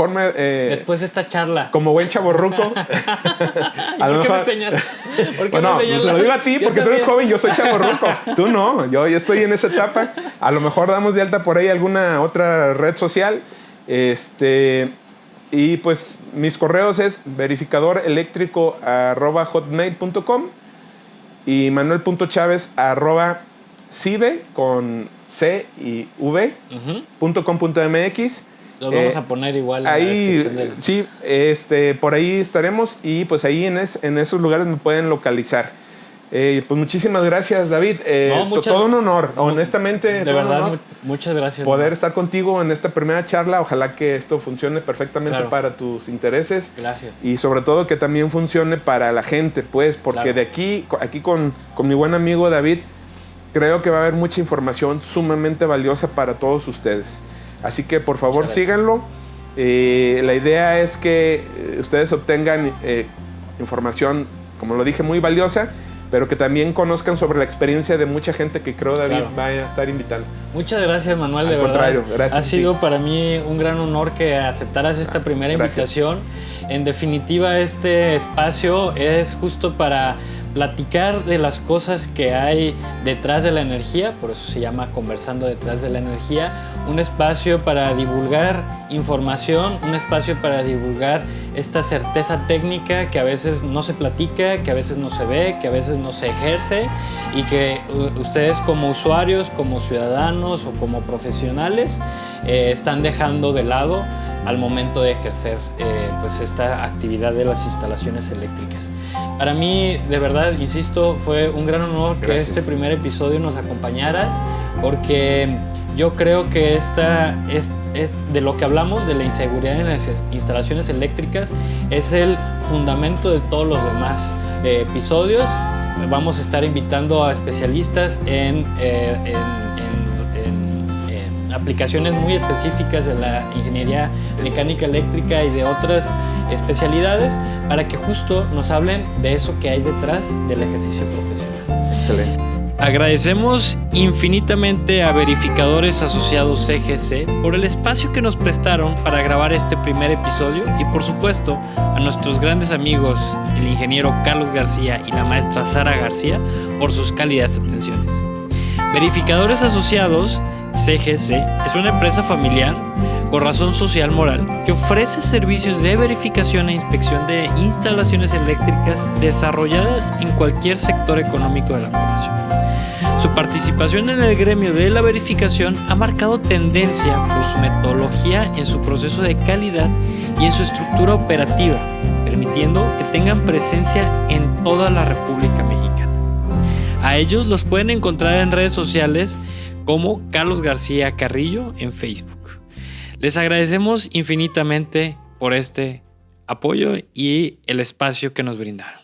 me... Después de esta charla. Como buen chavorruco. ¿Por qué me enseñas? Bueno, te lo digo a ti porque tú eres joven, yo soy chavorruco. Tú no, yo estoy en esa etapa. A lo mejor damos de alta por ahí alguna otra red social. Y pues mis correos es verificadoreléctrico@hotmail.com y manuel.chavez@cive con C y V .com.mx. Los vamos a poner igual en ahí, la descripción sí, por ahí estaremos y pues ahí en esos lugares me pueden localizar. Pues muchísimas gracias, David. Todo un honor, honestamente. De verdad, muchas gracias. Poder estar contigo en esta primera charla. Ojalá que esto funcione perfectamente para tus intereses. Gracias. Y sobre todo que también funcione para la gente, pues, porque de aquí con mi buen amigo David, creo que va a haber mucha información sumamente valiosa para todos ustedes. Así que, por favor, síganlo. La idea es que ustedes obtengan información, como lo dije, muy valiosa, pero que también conozcan sobre la experiencia de mucha gente que creo David va a estar invitando. Muchas gracias, Manuel, de verdad. Al contrario, gracias. Ha sido para mí un gran honor que aceptaras esta primera invitación. En definitiva, este espacio es justo para platicar de las cosas que hay detrás de la energía, por eso se llama Conversando detrás de la energía, un espacio para divulgar información, un espacio para divulgar esta certeza técnica que a veces no se platica, que a veces no se ve, que a veces no se ejerce y que ustedes como usuarios, como ciudadanos o como profesionales están dejando de lado al momento de ejercer pues esta actividad de las instalaciones eléctricas. Para mí, de verdad, insisto, fue un gran honor que este primer episodio nos acompañaras, porque yo creo que esta es de lo que hablamos, de la inseguridad en las instalaciones eléctricas, es el fundamento de todos los demás episodios. vamos a estar invitando a especialistas en aplicaciones muy específicas de la ingeniería mecánica eléctrica y de otras especialidades para que justo nos hablen de eso que hay detrás del ejercicio profesional. Excelente. Agradecemos infinitamente a Verificadores Asociados CGC por el espacio que nos prestaron para grabar este primer episodio y por supuesto a nuestros grandes amigos, el ingeniero Carlos García y la maestra Sara García, por sus cálidas atenciones. Verificadores Asociados CGC es una empresa familiar con razón social moral que ofrece servicios de verificación e inspección de instalaciones eléctricas desarrolladas en cualquier sector económico de la población. Su participación en el gremio de la verificación ha marcado tendencia por su metodología en su proceso de calidad y en su estructura operativa, permitiendo que tengan presencia en toda la República Mexicana. A ellos los pueden encontrar en redes sociales como Carlos García Carrillo en Facebook. Les agradecemos infinitamente por este apoyo y el espacio que nos brindaron.